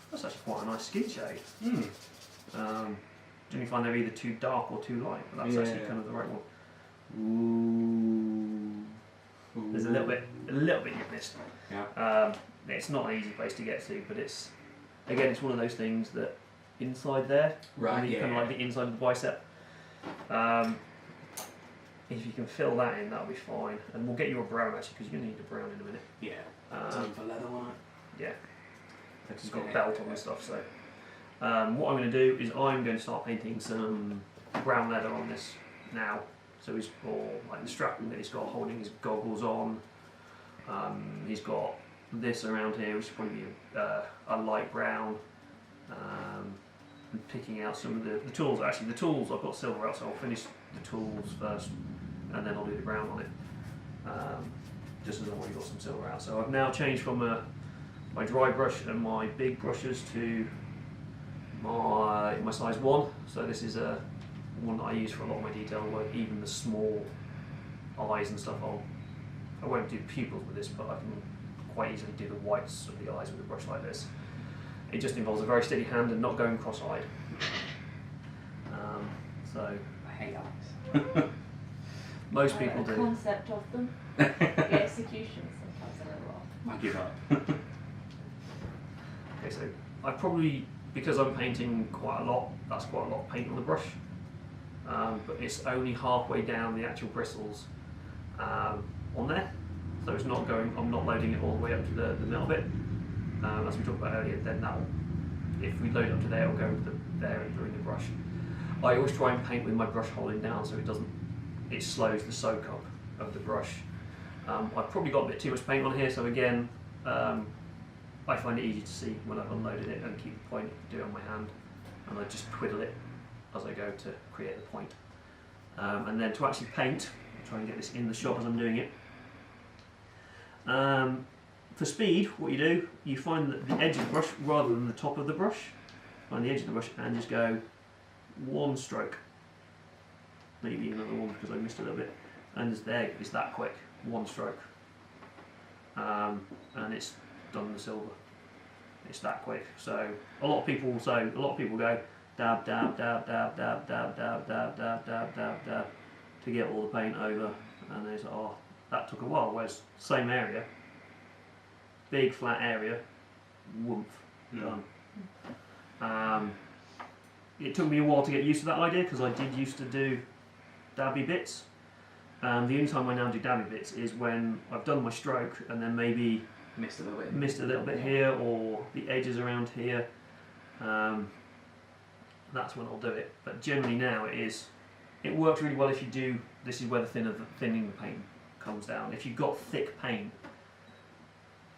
That's actually quite a nice skin shade. Do you find they're either too dark or too light? But that's actually kind of the right one. Ooh. There's a little bit you've missed. Yeah. It's not an easy place to get to, but it's one of those things that inside there, kind of like the inside of the bicep. If you can fill that in, that'll be fine. And we'll get you a brown actually, because you're going to need a brown in a minute. Yeah. Time for leather on it. Yeah. Because it's got a belt on and stuff, so. What I'm going to do is I'm going to start painting some brown leather on this now. So he's got like the strapping that he's got holding his goggles on. He's got this around here, which is probably a light brown. And picking out some of the tools. Actually, the tools I've got silver out, so I'll finish the tools first, and then I'll do the brown on it. Just as I've already got some silver out. So I've now changed from my dry brush and my big brushes to my size 1. So this is one that I use for a lot of my detail work, even the small eyes and stuff. I won't do pupils with this, but I can quite easily do the whites of the eyes with a brush like this. It just involves a very steady hand and not going cross-eyed. So I hate eyes. Most people do. The concept of them. The execution sometimes a little off. I give up. Okay, so I probably, because I'm painting quite a lot, that's quite a lot of paint on the brush. But it's only halfway down the actual bristles on there. So it's not going, I'm not loading it all the way up to the middle bit. As we talked about earlier, then that'll, if we load up to there, it'll go into there and during the brush. I always try and paint with my brush holding down so it slows the soak up of the brush. I've probably got a bit too much paint on here, so again, I find it easy to see when I've unloaded it and keep the point, do it on my hand, and I just twiddle it as I go to create the point. And then to actually paint, I'll try and get this in the shot as I'm doing it. For speed, what you do, you find the edge of the brush rather than the top of the brush. Find the edge of the brush and just go one stroke. Maybe another one because I missed a little bit. And it's that quick, one stroke. And it's done the silver. It's that quick. So a lot of people go dab, dab, dab, dab, dab, dab, dab, dab, dab, dab, dab, dab to get all the paint over. And they say, oh, that took a while. Whereas same area, big flat area, woomph, done. It took me a while to get used to that idea because I did used to do dabby bits, The only time I now do dabby bits is when I've done my stroke and then maybe Missed a little bit. Missed a little bit here, or the edges around here. That's when I'll do it. But generally now it works really well if you do. This is where the thinning the paint comes down. If you've got thick paint,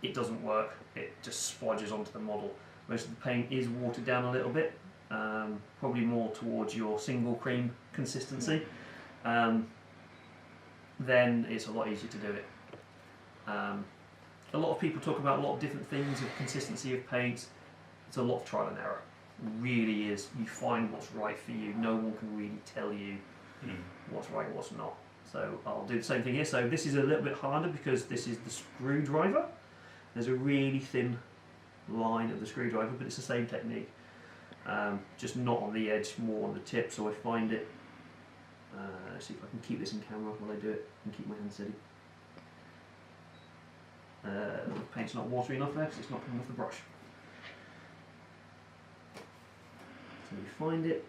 it doesn't work. It just splodges onto the model. Most of the paint is watered down a little bit, probably more towards your single cream consistency. Then it's a lot easier to do it. A lot of people talk about a lot of different things of consistency of paint. It's a lot of trial and error. It really is. You find what's right for you. No one can really tell you what's right and what's not. So I'll do the same thing here. So this is a little bit harder because this is the screwdriver. There's a really thin line of the screwdriver, but it's the same technique. Just not on the edge, more on the tip. So I find it. Let's see if I can keep this in camera while I do it and keep my hand steady. The paint's not watery enough there because it's not coming off the brush. So you find it,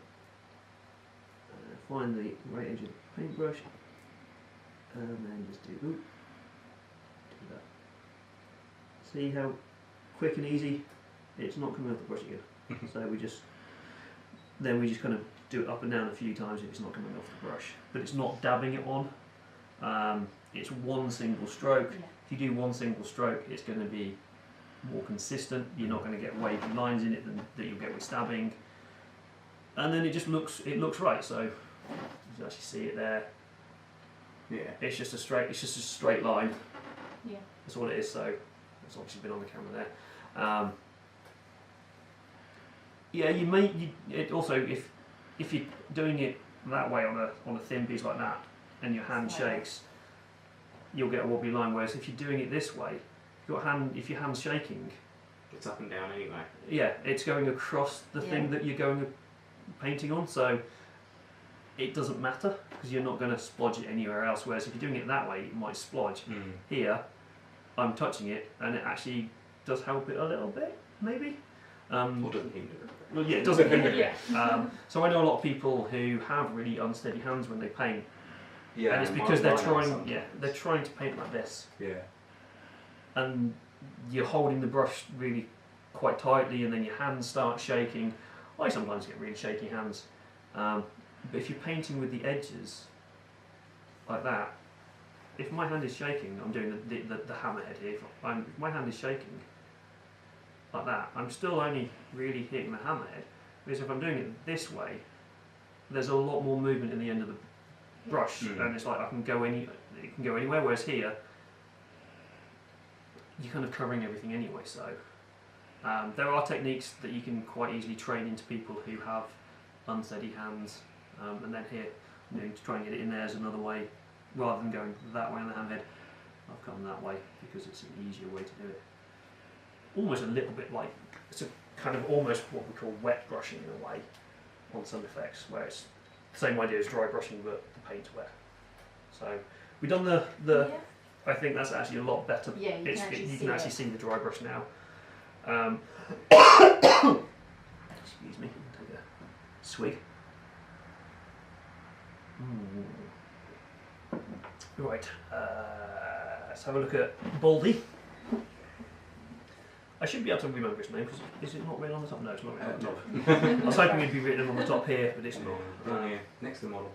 find the right edge of the paintbrush, and then just do that. See how quick and easy it's not coming off the brush again. So we just kind of do it up and down a few times if it's not coming off the brush, but it's not dabbing it on. It's one single stroke. Yeah. If you do one single stroke, it's going to be more consistent. You're not going to get wavy lines in it that you'll get with stabbing, and then it just looks right. So you can actually see it there. Yeah. It's just a straight line. Yeah. That's all it is. So it's obviously been on the camera there. Yeah, it also if you're doing it that way on a thin piece like that, and your hand shakes, you'll get a wobbly line. Whereas if you're doing it this way, if your hand's shaking, It's up and down anyway. yeah, it's going across the thing that you're going painting on, so it doesn't matter because you're not going to splodge it anywhere else. Whereas if you're doing it that way, it might splodge. Here, I'm touching it, and it actually does help it a little bit, maybe. Or doesn't hinder it. Well, yeah, it doesn't hinder it. Yeah. So I know a lot of people who have really unsteady hands when they paint. Yeah. And it's because they're trying to paint like this, Yeah. and you're holding the brush really quite tightly, and then your hands start shaking. I sometimes get really shaky hands, but if you're painting with the edges like that, if my hand is shaking, I'm doing the hammerhead here. If my hand is shaking like that, I'm still only really hitting the hammerhead. Because if I'm doing it this way, there's a lot more movement in the end of the brush, and it's like it can go anywhere. Whereas here, you're kind of covering everything anyway. So there are techniques that you can quite easily train into people who have unsteady hands, and then here, to try and get it in there is another way, rather than going that way on the hammerhead. I've gone that way because it's an easier way to do it. Almost a little bit like it's a kind of almost what we call wet brushing in a way on some effects, where it's the same idea as dry brushing, but the paint's wet. So we've done the. I think that's actually a lot better. Yeah, you can actually see the dry brush now. Excuse me, take a swig. Right, let's have a look at Baldy. I should be able to remember his name because is it not written on the top? No, it's not written on the top. I was hoping it'd be written on the top here, but it's not. Yeah, next to the model.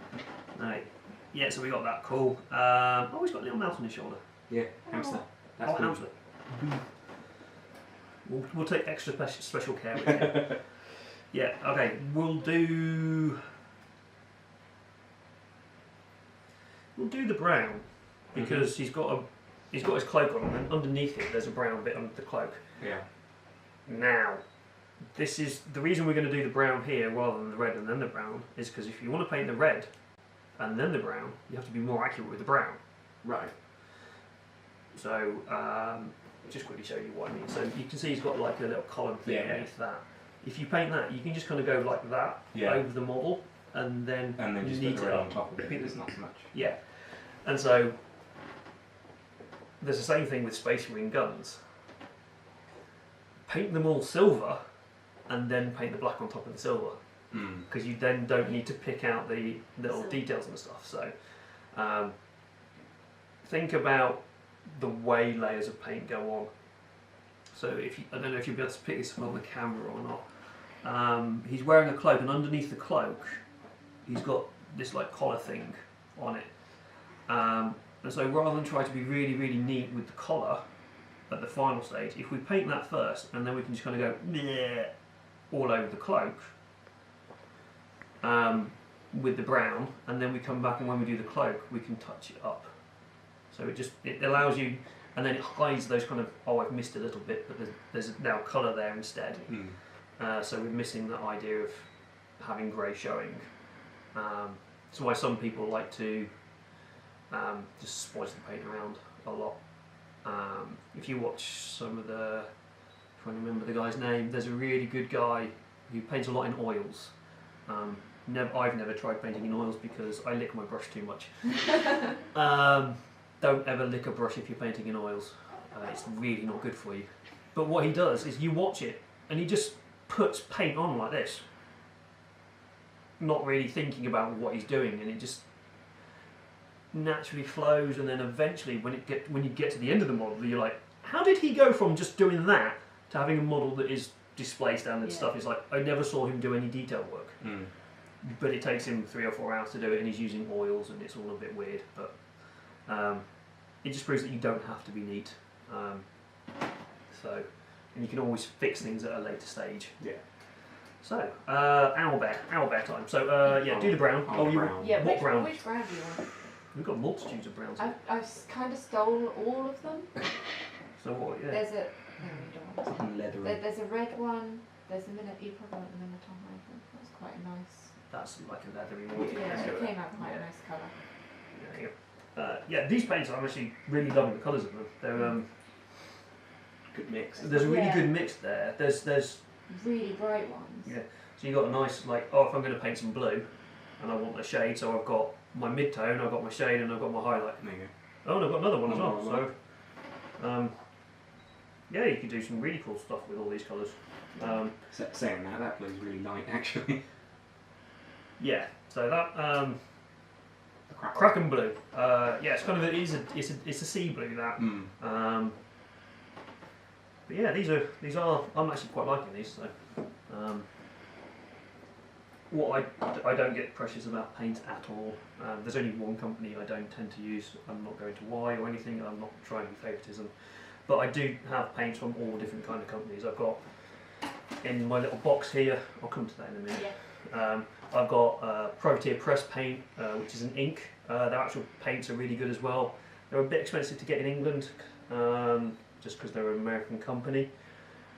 Right. Yeah, so we got that. Cool. Oh, he's got a little mouse on his shoulder. Yeah, hamster. That's Oh, cool. hamster. We'll take extra special care with it. Yeah. Okay. We'll do the brown because he's got his cloak on, and underneath it there's a brown bit under the cloak. Yeah. Now, this is the reason we're going to do the brown here rather than the red and then the brown is because if you want to paint the red and then the brown, you have to be more accurate with the brown. Right. So, just quickly show you what I mean. So you can see he's got like a little column thing underneath that. If you paint that, you can just kind of go like that over the model and then just neat put the it red up. on top of it. There's not so much. Yeah. And so there's the same thing with Space Marine guns. Paint them all silver and then paint the black on top of the silver, because you then don't need to pick out the little details and stuff. So think about the way layers of paint go on. So I don't know if you'll be able to pick this up on the camera or not. He's wearing a cloak, and underneath the cloak, he's got this like collar thing on it. And so rather than try to be really, really neat with the collar at the final stage, if we paint that first, and then we can just kind of go bleh all over the cloak with the brown, and then we come back, and when we do the cloak, we can touch it up. So it allows you, and then it hides those kind of, oh, I've missed a little bit, but there's now colour there instead. So we're missing that idea of having grey showing. That's why some people like to just splodge the paint around a lot. If you watch some of the, I'm trying to remember the guy's name, there's a really good guy who paints a lot in oils. I've never tried painting in oils because I lick my brush too much. Don't ever lick a brush if you're painting in oils. It's really not good for you. But what he does is you watch it and he just puts paint on like this, not really thinking about what he's doing, and it just naturally flows, and then eventually when you get to the end of the model, you're like, how did he go from just doing that to having a model that is display standard stuff? It's like, I never saw him do any detail work. But it takes him 3 or 4 hours to do it, and he's using oils, and it's all a bit weird, but it just proves that you don't have to be neat. And you can always fix things at a later stage. Yeah. So, owlbear time. So, do the brown. Brown. Yeah, what brown? Which brown do you want? We've got multitudes of browns. I've kind of stole all of them. So what, yeah. There's a, no you don't want Something leathery. There's a red one, there's a you probably want the Minotaur hybrid. That's quite nice. That's like a leathery one. Yeah, it came out quite a nice colour. Yeah, these paints, I'm actually really loving the colours of them. They're good mix. there's a really good mix there. There's really bright ones. Yeah. So you've got a nice, like, oh, if I'm going to paint some blue, and I want a shade, so I've got my mid-tone, I've got my shade, and I've got my highlight. There you go. Oh, and I've got another one as well. So, yeah, you can do some really cool stuff with all these colours. Saying that blue's really light actually. Yeah. So that The Kraken blue. Yeah, it's kind of it's a sea blue that. But yeah, these are I'm actually quite liking these. So, what I don't get precious about paint at all. There's only one company I don't tend to use. I'm not going to why or anything. I'm not trying to be favouritism, but I do have paints from all different kind of companies. I've got in my little box here. I'll come to that in a minute. Yeah. I've got Privateer Press paint, which is an ink. Their actual paints are really good as well. They're a bit expensive to get in England, just because they're an American company.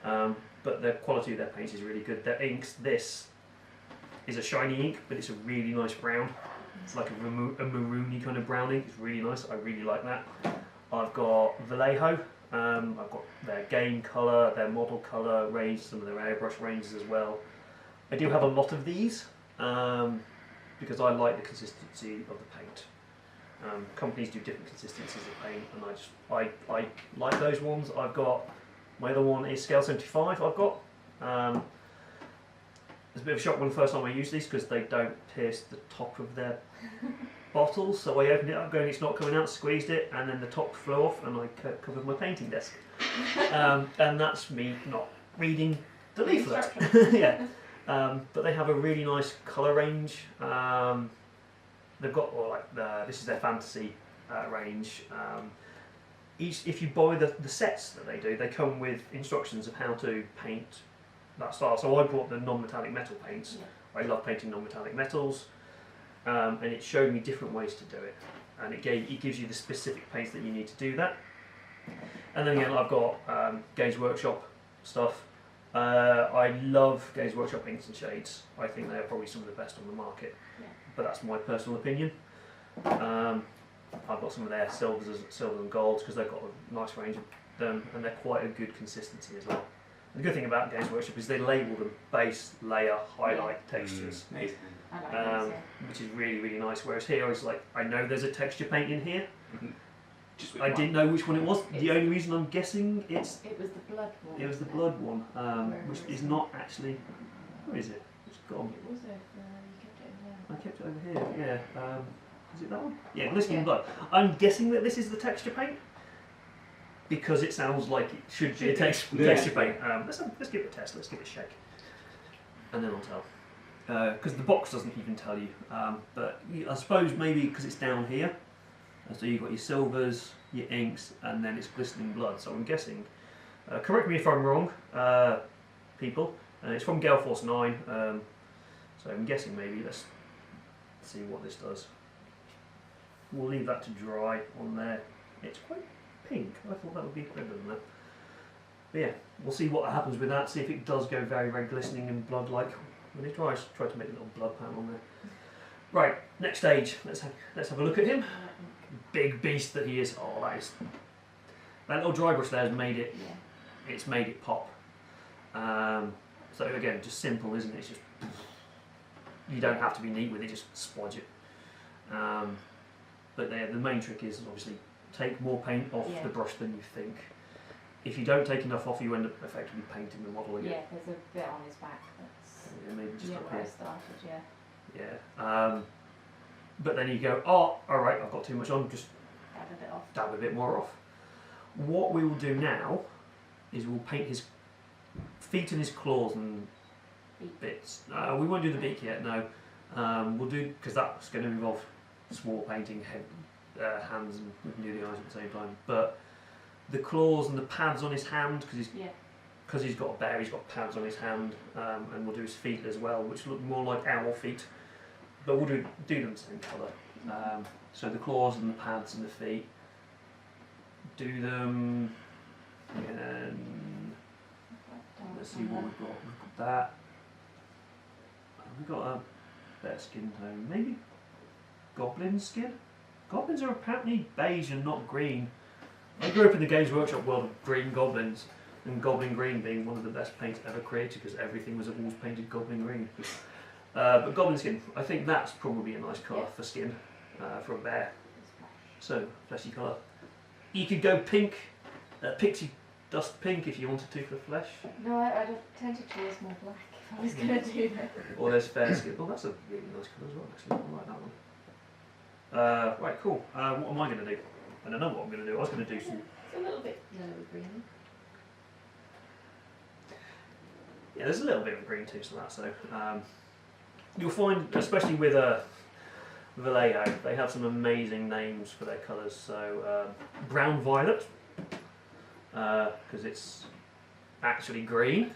But the quality of their paints is really good. Their inks, this is a shiny ink, but it's a really nice brown. It's like a maroony kind of brown ink. It's really nice. I really like that. I've got Vallejo. I've got their game colour, their model colour range, some of their airbrush ranges as well. I do have a lot of these because I like the consistency of the paint. Companies do different consistencies of paint, and I like those ones. I've got my other one is scale 75. I've got. It's a bit of a shock when the first time I use these because they don't pierce the top of their bottles. So I opened it up, going, it's not coming out. Squeezed it, and then the top flew off, and I covered my painting desk. And that's me not reading the leaflet. Yeah. But they have a really nice colour range. They've got this is their fantasy range. If you buy the sets that they do, they come with instructions of how to paint that style. So I bought the non-metallic metal paints. Yeah. I love painting non-metallic metals, and it showed me different ways to do it. And it gives you the specific paints that you need to do that. And then again, I've got Games Workshop stuff. I love Games Workshop inks and shades. I think they are probably some of the best on the market, but that's my personal opinion. I've got some of their silver and golds because they've got a nice range of them, and they're quite a good consistency as well. The good thing about Games Workshop is they label them base, layer, highlight, textures, Amazing. which is really, really nice. Whereas here, I was like, I know there's a texture paint in here. I one. didn't know which one it was. The only reason I'm guessing it was the blood one. it was the blood one, which is not actually. Where is it? It's gone. It was over there. You kept it in there. I kept it over here. Yeah. Is it that one? Yeah, glistening Yeah. blood. I'm guessing that this is the texture paint because it sounds like it should be a texture paint. Let's give it a test. Let's give it a shake, and then I'll tell. Because the box doesn't even tell you. But I suppose maybe because it's down here. So you've got your silvers, your inks, and then it's glistening blood. So I'm guessing. Correct me if I'm wrong, people. It's from Gale Force 9. So I'm guessing maybe. Let's see what this does. We'll leave that to dry on there. It's quite pink. I thought that would be better than that. But yeah, we'll see what happens with that. See if it does go very, very glistening and blood-like when it dries. Try to make a little blood pattern on there. Right, next stage. Let's have a look at him. Big beast that he is. Oh, that little dry brush there has made it. Yeah. It's made it pop. So again, just simple, isn't it? It's just you don't have to be neat with it. Just splodge it. But the main trick is obviously take more paint off the brush than you think. If you don't take enough off, you end up effectively painting the model again. Yeah, there's a bit on his back that's Maybe just up where I here. started, Yeah. But then you go, oh, all right, I've got too much on. Just dab a bit off. dab a bit more off. What we will do now is we'll paint his feet and his claws and Beak. bits. We won't do the beak yet. No. We'll do because that's going to involve small painting, hands, and we can do the eyes at the same time. But the claws and the pads on his hand, because he's got a bear, he's got pads on his hand, and we'll do his feet as well, which look more like owl feet, but we'll do them the same colour. So the claws and the pads and the feet, do them, and let's see what we've got. We've got that. We've got a better skin tone, maybe goblin skin. Goblins are apparently beige and not green. I grew up in the Games Workshop world of green goblins, and goblin green being one of the best paints ever created because everything was always painted goblin green. But goblin skin, I think that's probably a nice colour for skin for a bear. So, fleshy colour. You could go pink, pixie dust pink if you wanted to for flesh. No, I tend to choose more black if I was going to do that. Or there's fair skin. Oh, that's a really nice colour as well, actually. I like that one. Right, cool. What am I going to do? I don't know what I'm going to do. I was going to do some. It's a little bit yellow green. Yeah, there's a little bit of green to that. So you'll find, especially with Vallejo, they have some amazing names for their colours. So brown violet, because it's actually green.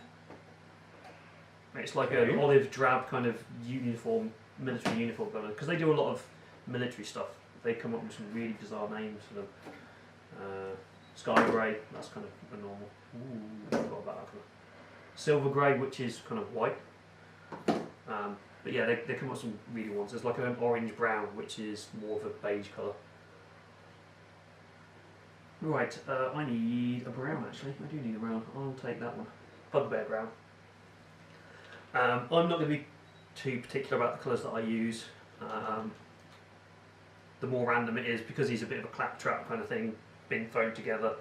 It's like an olive drab kind of uniform, military uniform colour. Because they do a lot of military stuff. They come up with some really bizarre names for them. Sky grey, that's kind of a normal. Ooh, I forgot about that colour. Silver grey, which is kind of white. But yeah, they come up with some really ones. There's like an orange brown, which is more of a beige colour. Right, I need a brown actually. I do need a brown. I'll take that one. Bugbear brown. I'm not going to be too particular about the colours that I use. The more random it is, because he's a bit of a claptrap kind of thing, being thrown together,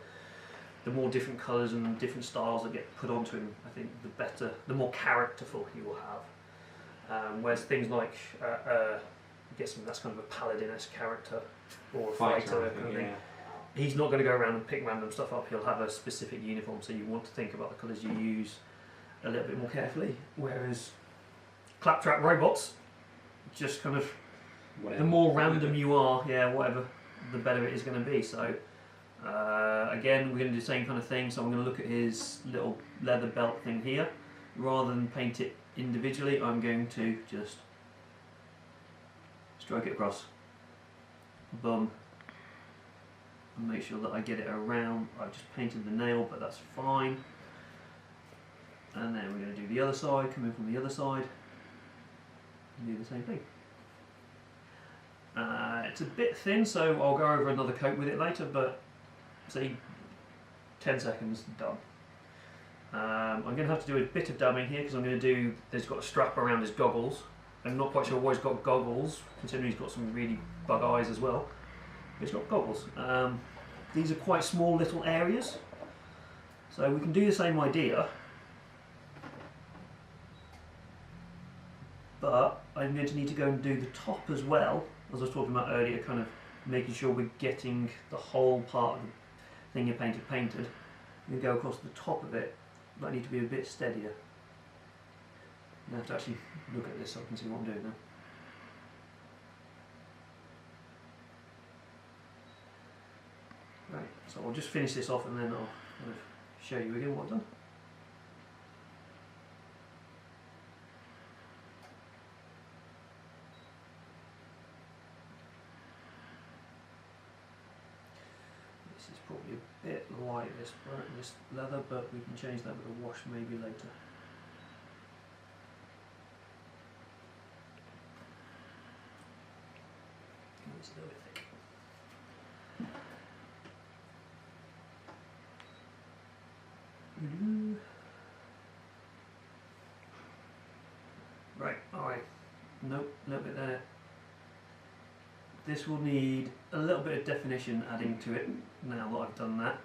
the more different colours and different styles that get put onto him, I think the better, the more characterful he will have. Whereas things like, I'm guessing that's kind of a paladin-esque character, or a fighter kind of thing. He's not going to go around and pick random stuff up, he'll have a specific uniform, so you want to think about the colours you use a little bit more carefully. Whereas claptrap robots, just kind of, the more random you are, whatever, the better it is going to be. So again, we're going to do the same kind of thing. So I'm going to look at his little leather belt thing here. Rather than paint it individually, I'm going to just stroke it across. Boom. And make sure that I get it around. I've just painted the nail, but that's fine. And then we're going to do the other side, come in from the other side, and do the same thing. It's a bit thin, so I'll go over another coat with it later, but see, 10 seconds, done. I'm going to have to do a bit of dubbing here because I'm going to do, there's got a strap around his goggles. I'm not quite sure why he's got goggles, considering he's got some really bug eyes as well. But he's got goggles. These are quite small little areas, so we can do the same idea, but I'm going to need to go and do the top as well as I was talking about earlier, kind of making sure we're getting the whole part of the thing you painted. You go across the top of it, but I need to be a bit steadier. I have to actually look at this so I can see what I'm doing now. Right, so I'll just finish this off and then I'll kind of show you again what I've done. This is probably a bit light, this leather, but we can change that with a wash maybe later. It's a little bit thick. Right, alright. Nope, a little bit there. This will need a little bit of definition adding to it now that I've done that.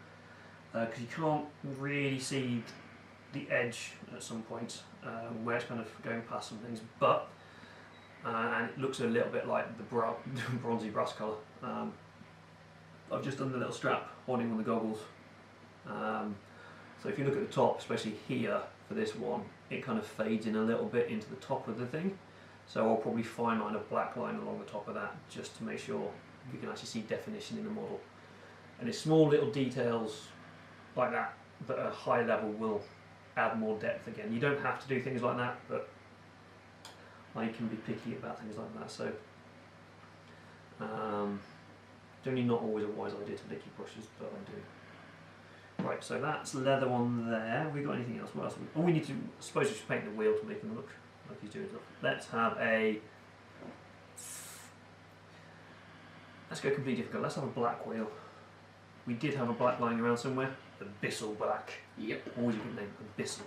Because you can't really see the edge at some points where it's kind of going past some things, but and it looks a little bit like the bronzy brass colour. I've just done the little strap holding on the goggles. So if you look at the top, especially here for this one, it kind of fades in a little bit into the top of the thing. So I'll probably fine line a black line along the top of that just to make sure we can actually see definition in the model. And it's small little details like that at a high level will add more depth again. You don't have to do things like that, but I can be picky about things like that. So generally not always a wise idea to lick your brushes, but I do. Right, so that's leather on there. Have we got anything else? What else? Oh, we need to, I suppose we should paint the wheel to make him look like he's doing stuff. Let's go completely difficult. Let's have a black wheel. We did have a black lying around somewhere. The Bissell black. Yep. Always a good name, the Bissell.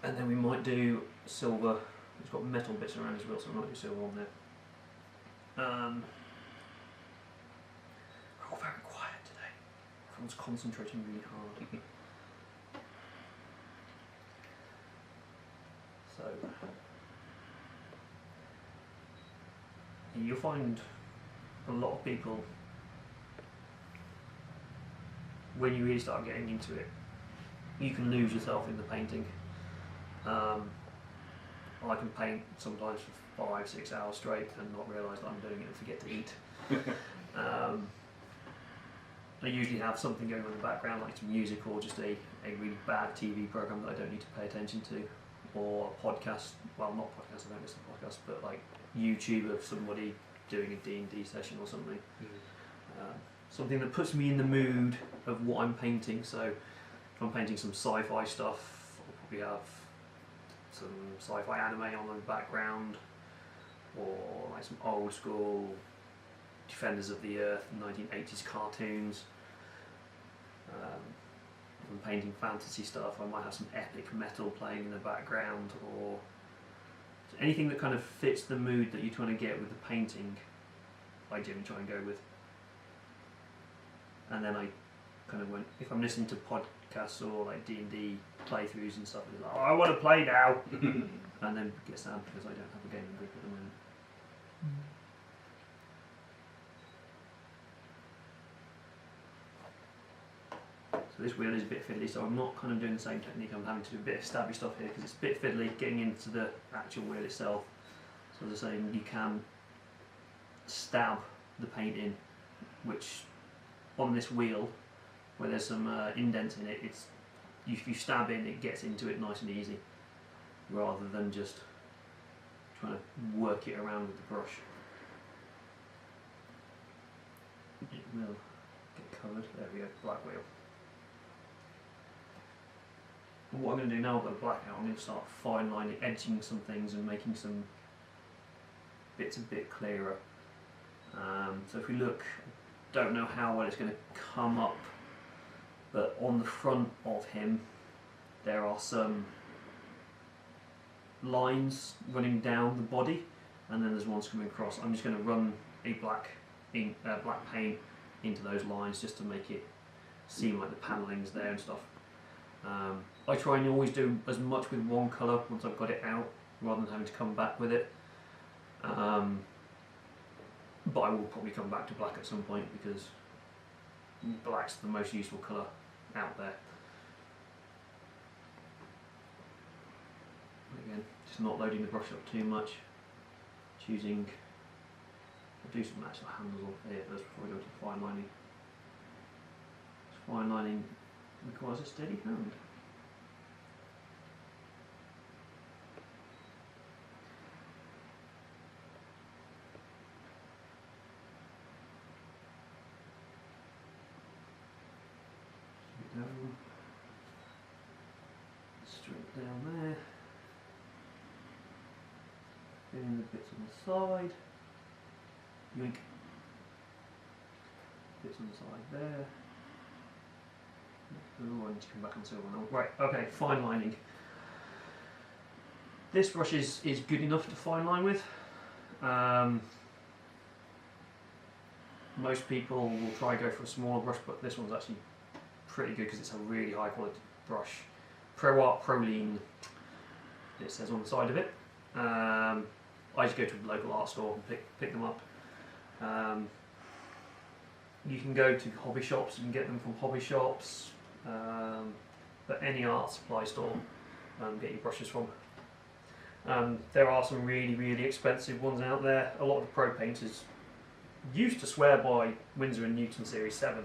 And then we might do silver. It's got metal bits around as well, so we might do silver on there. We're all very quiet today. Everyone's concentrating really hard. So you'll find a lot of people, when you really start getting into it, you can lose yourself in the painting. I can paint sometimes for 5-6 hours straight and not realise that I'm doing it and forget to eat. I usually have something going on in the background, like some music or just a really bad TV programme that I don't need to pay attention to, or a podcast, well not podcast, I don't listen to podcasts, but like YouTube of somebody doing a D&D session or something. Something that puts me in the mood of what I'm painting. So if I'm painting some sci-fi stuff, I'll probably have some sci-fi anime on the background, or like some old school Defenders of the Earth 1980s cartoons. If I'm painting fantasy stuff, I might have some epic metal playing in the background, or anything that kind of fits the mood that you're trying to get with the painting. I generally try and go with. And then I kind of if I'm listening to podcasts or like D&D playthroughs and stuff, it's like, oh, I want to play now, and then get sad because I don't have a gaming group at the moment. So this wheel is a bit fiddly, so I'm not kind of doing the same technique. I'm having to do a bit of stabby stuff here because it's a bit fiddly getting into the actual wheel itself. So as I say, you can stab the paint in, which on this wheel, where there's some indents in it, if you stab in, it gets into it nice and easy, rather than just trying to work it around with the brush. It will get covered. There we go, black wheel. And what I'm going to do now, I've got the black out, I'm going to start fine lining, edging some things and making some bits a bit clearer. So if we look, don't know how well it's going to come up, but on the front of him there are some lines running down the body, and then there's ones coming across. I'm just going to run a black paint into those lines just to make it seem like the panelling's there and stuff. I try and always do as much with one colour once I've got it out, rather than having to come back with it. But I will probably come back to black at some point because black's the most useful colour out there. Again, just not loading the brush up too much. Choosing, I'll do some actual handles on here first before we go to fine lining. Fine lining requires a steady hand. Straight down there. Filling the bits on the side. Yoink. Bits on the side there. Oh, I need to come back on silver now. Right, okay, fine lining. This brush is good enough to fine line with. Most people will try and go for a smaller brush, but this one's actually pretty good because it's a really high quality brush. Pro Art Proline, it says on the side of it. I just go to a local art store and pick them up. You can go to hobby shops, you can get them from hobby shops, but any art supply store, get your brushes from. There are some really expensive ones out there. A lot of the pro painters used to swear by Winsor & Newton Series 7,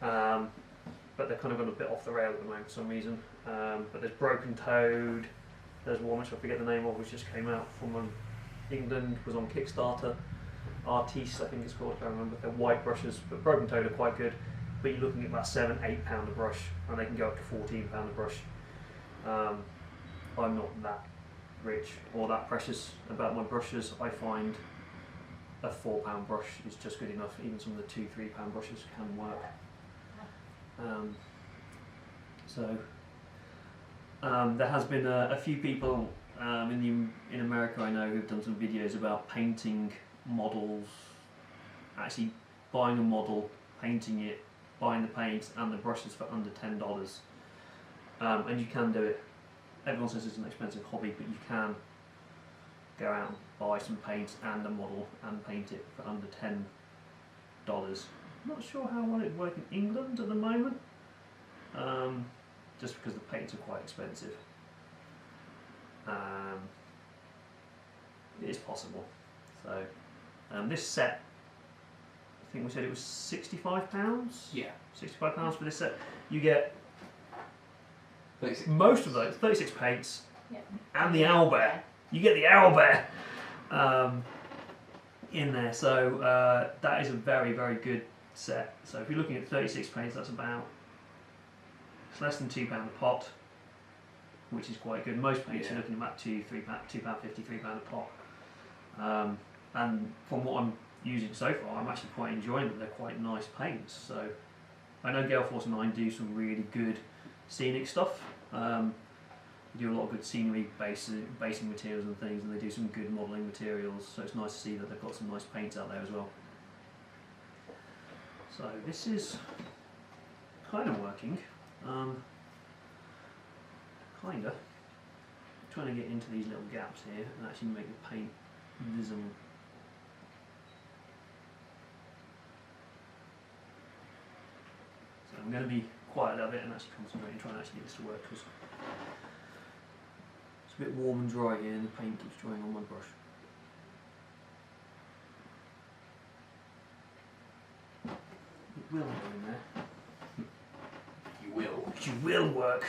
but they've kind of gone a bit off the rail at the moment for some reason. But there's Broken Toad, there's one which I forget the name of, which just came out from England, was on Kickstarter. Artiste, I think it's called, I can't remember. They're white brushes, but Broken Toad are quite good. But you're looking at about £7–8 a brush, and they can go up to £14 a brush. I'm not that rich or that precious about my brushes. I find a £4 brush is just good enough. Even some of the £2–3 brushes can work. There has been a few people in America I know who've done some videos about painting models, actually buying a model, painting it, buying the paint and the brushes for under $10. And you can do it. Everyone says it's an expensive hobby, but you can go out and buy some paint and a model and paint it for under $10. I'm not sure how well it works in England at the moment, just because the paints are quite expensive. It is possible. So this set, I think we said it was £65. Yeah. £65 for this set. You get 36. most of those 36 paints, Yep. and the owlbear. You get the owlbear in there. So that is a very good set. So if you're looking at 36 paints, that's about, it's less than £2 a pot, which is quite good. Most paints are looking at about £2–3, £2.50, £3 a pot. And from what I'm using so far, I'm actually quite enjoying them. They're quite nice paints. So I know Gale Force 9 do some really good scenic stuff. They do a lot of good scenery basing materials and things, and they do some good modelling materials. So it's nice to see that they've got some nice paints out there as well. So this is kind of working. Kinda. Trying to get into these little gaps here and actually make the paint visible. So I'm going to be quiet a little bit and actually concentrate and try and actually get this to work, because it's a bit warm and dry here and the paint keeps drying on my brush. It will go in there. You will. You will work.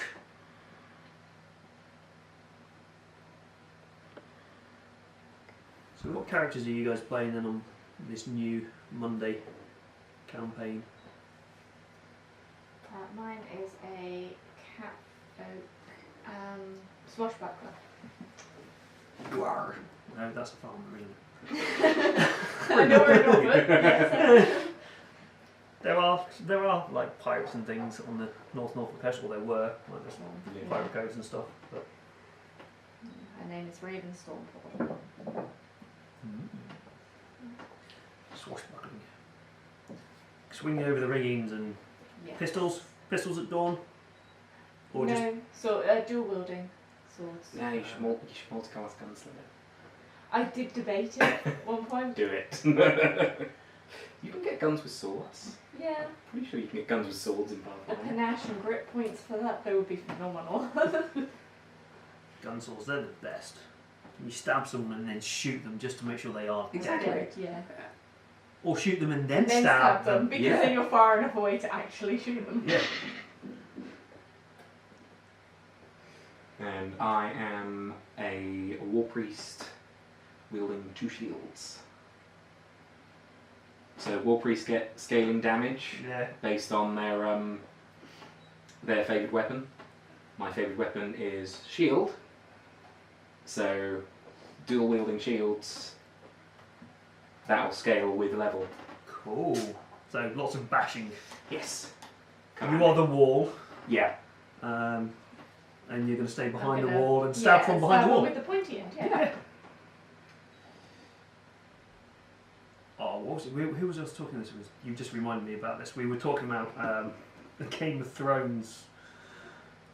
So what characters are you guys playing then on this new Monday campaign? Mine is a cat folk swashbuckler. Gwar. No, that's a farmer, isn't it? I know we're in Norfolk. Yes. There are like pirates and things on the Norfolk coast, or there were, like there's pirate codes and stuff. But Her name is Raven Stormfall. swashbuckling, swinging over the riggings and Yeah. pistols at dawn, or no, just so dual wielding swords. No, you should multicast gunslinger. I did debate it at one point. Do it. You can get guns with swords. Yeah. Pretty sure you can get guns with swords in A Pathfinder. panache and grip points for that, they would be phenomenal. Gun swords, they're the best. You stab someone and then shoot them just to make sure they are Exactly. dead. Yeah. Or shoot them and then And then stab them. because Yeah. then you're far enough away to actually shoot them. Yeah. And I am a war priest wielding 2 shields. So war priests get scaling damage Yeah. based on their favourite weapon. My favourite weapon is shield. So dual wielding shields, that will scale with level. Cool. So lots of bashing. Yes. You are the wall, Yeah. and you're going to stay behind I'm the gonna- wall and stab from behind stab the wall. with the pointy end, yeah. Yeah. Oh, what was it? Who was I talking this with? You just reminded me about this. We were talking about the Game of Thrones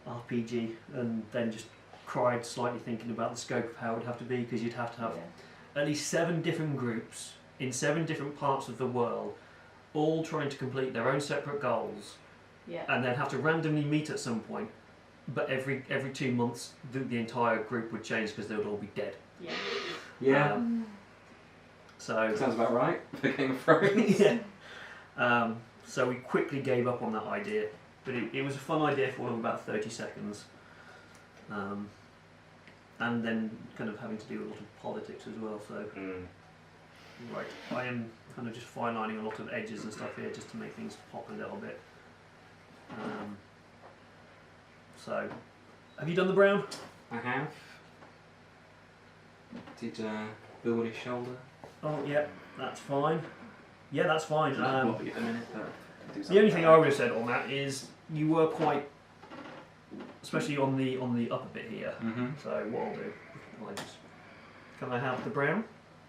RPG, and then just cried slightly thinking about the scope of how it would have to be, because you'd have to have Yeah. at least 7 different groups in 7 different parts of the world, all trying to complete their own separate goals, Yeah. and then have to randomly meet at some point. But every 2 months, the entire group would change because they would all be dead. Yeah. Yeah. So Sounds about right for Game of Thrones. yeah. So we quickly gave up on that idea, but it was a fun idea for about 30 seconds. And then kind of having to do a lot of politics as well. So right, I am kind of just fine lining a lot of edges and stuff here just to make things pop a little bit. So, have you done the brown? I have. Did Bill on his shoulder? Oh yeah, that's fine. Yeah, that's fine. At the minute, but do The only thing I something would have said on that is you were quite, especially on the upper bit here. Mm-hmm. So what I'll do, can I have the brown?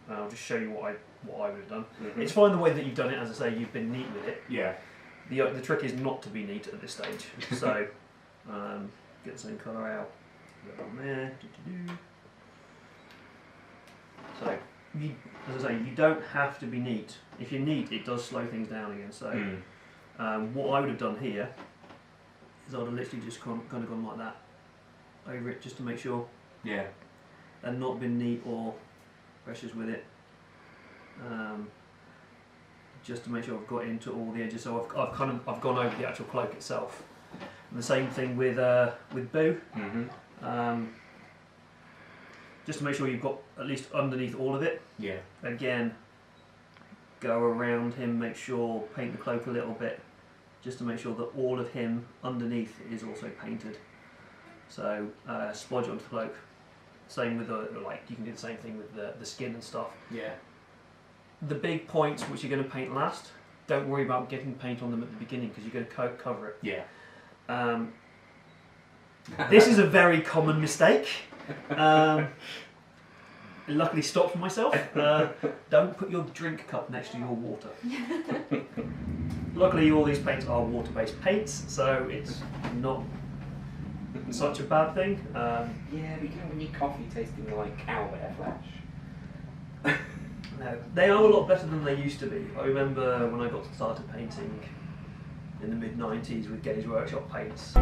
I'll just show you what I would have done. Mm-hmm. It's fine the way that you've done it. As I say, you've been neat with it. Yeah. The trick is not to be neat at this stage. So get the same colour out. Put it on there. Do-do-do. So you, as I say, you don't have to be neat. If you're neat, it does slow things down again. So what I would have done here is I would have literally just kind of gone like that over it, just to make sure. Yeah. And not been neat or precious with it. Just to make sure I've got into all the edges. So I've gone over the actual cloak itself. And the same thing with Boo. Mm-hmm. Just to make sure you've got at least underneath all of it. Yeah. Again, go around him, make sure, paint the cloak a little bit, just to make sure that all of him underneath is also painted. So splodge onto the cloak. Same with you can do the same thing with the skin and stuff. Yeah. The big points which you're going to paint last, don't worry about getting paint on them at the beginning because you're going to cover it. Yeah. This is a very common mistake. Luckily stopped myself. Don't put your drink cup next to your water. Luckily all these paints are water-based paints, so it's not such a bad thing. Yeah, but you don't need coffee tasting like cowbear flesh. No, they are a lot better than they used to be. I remember when I got started painting in the mid-90s with Games Workshop paints.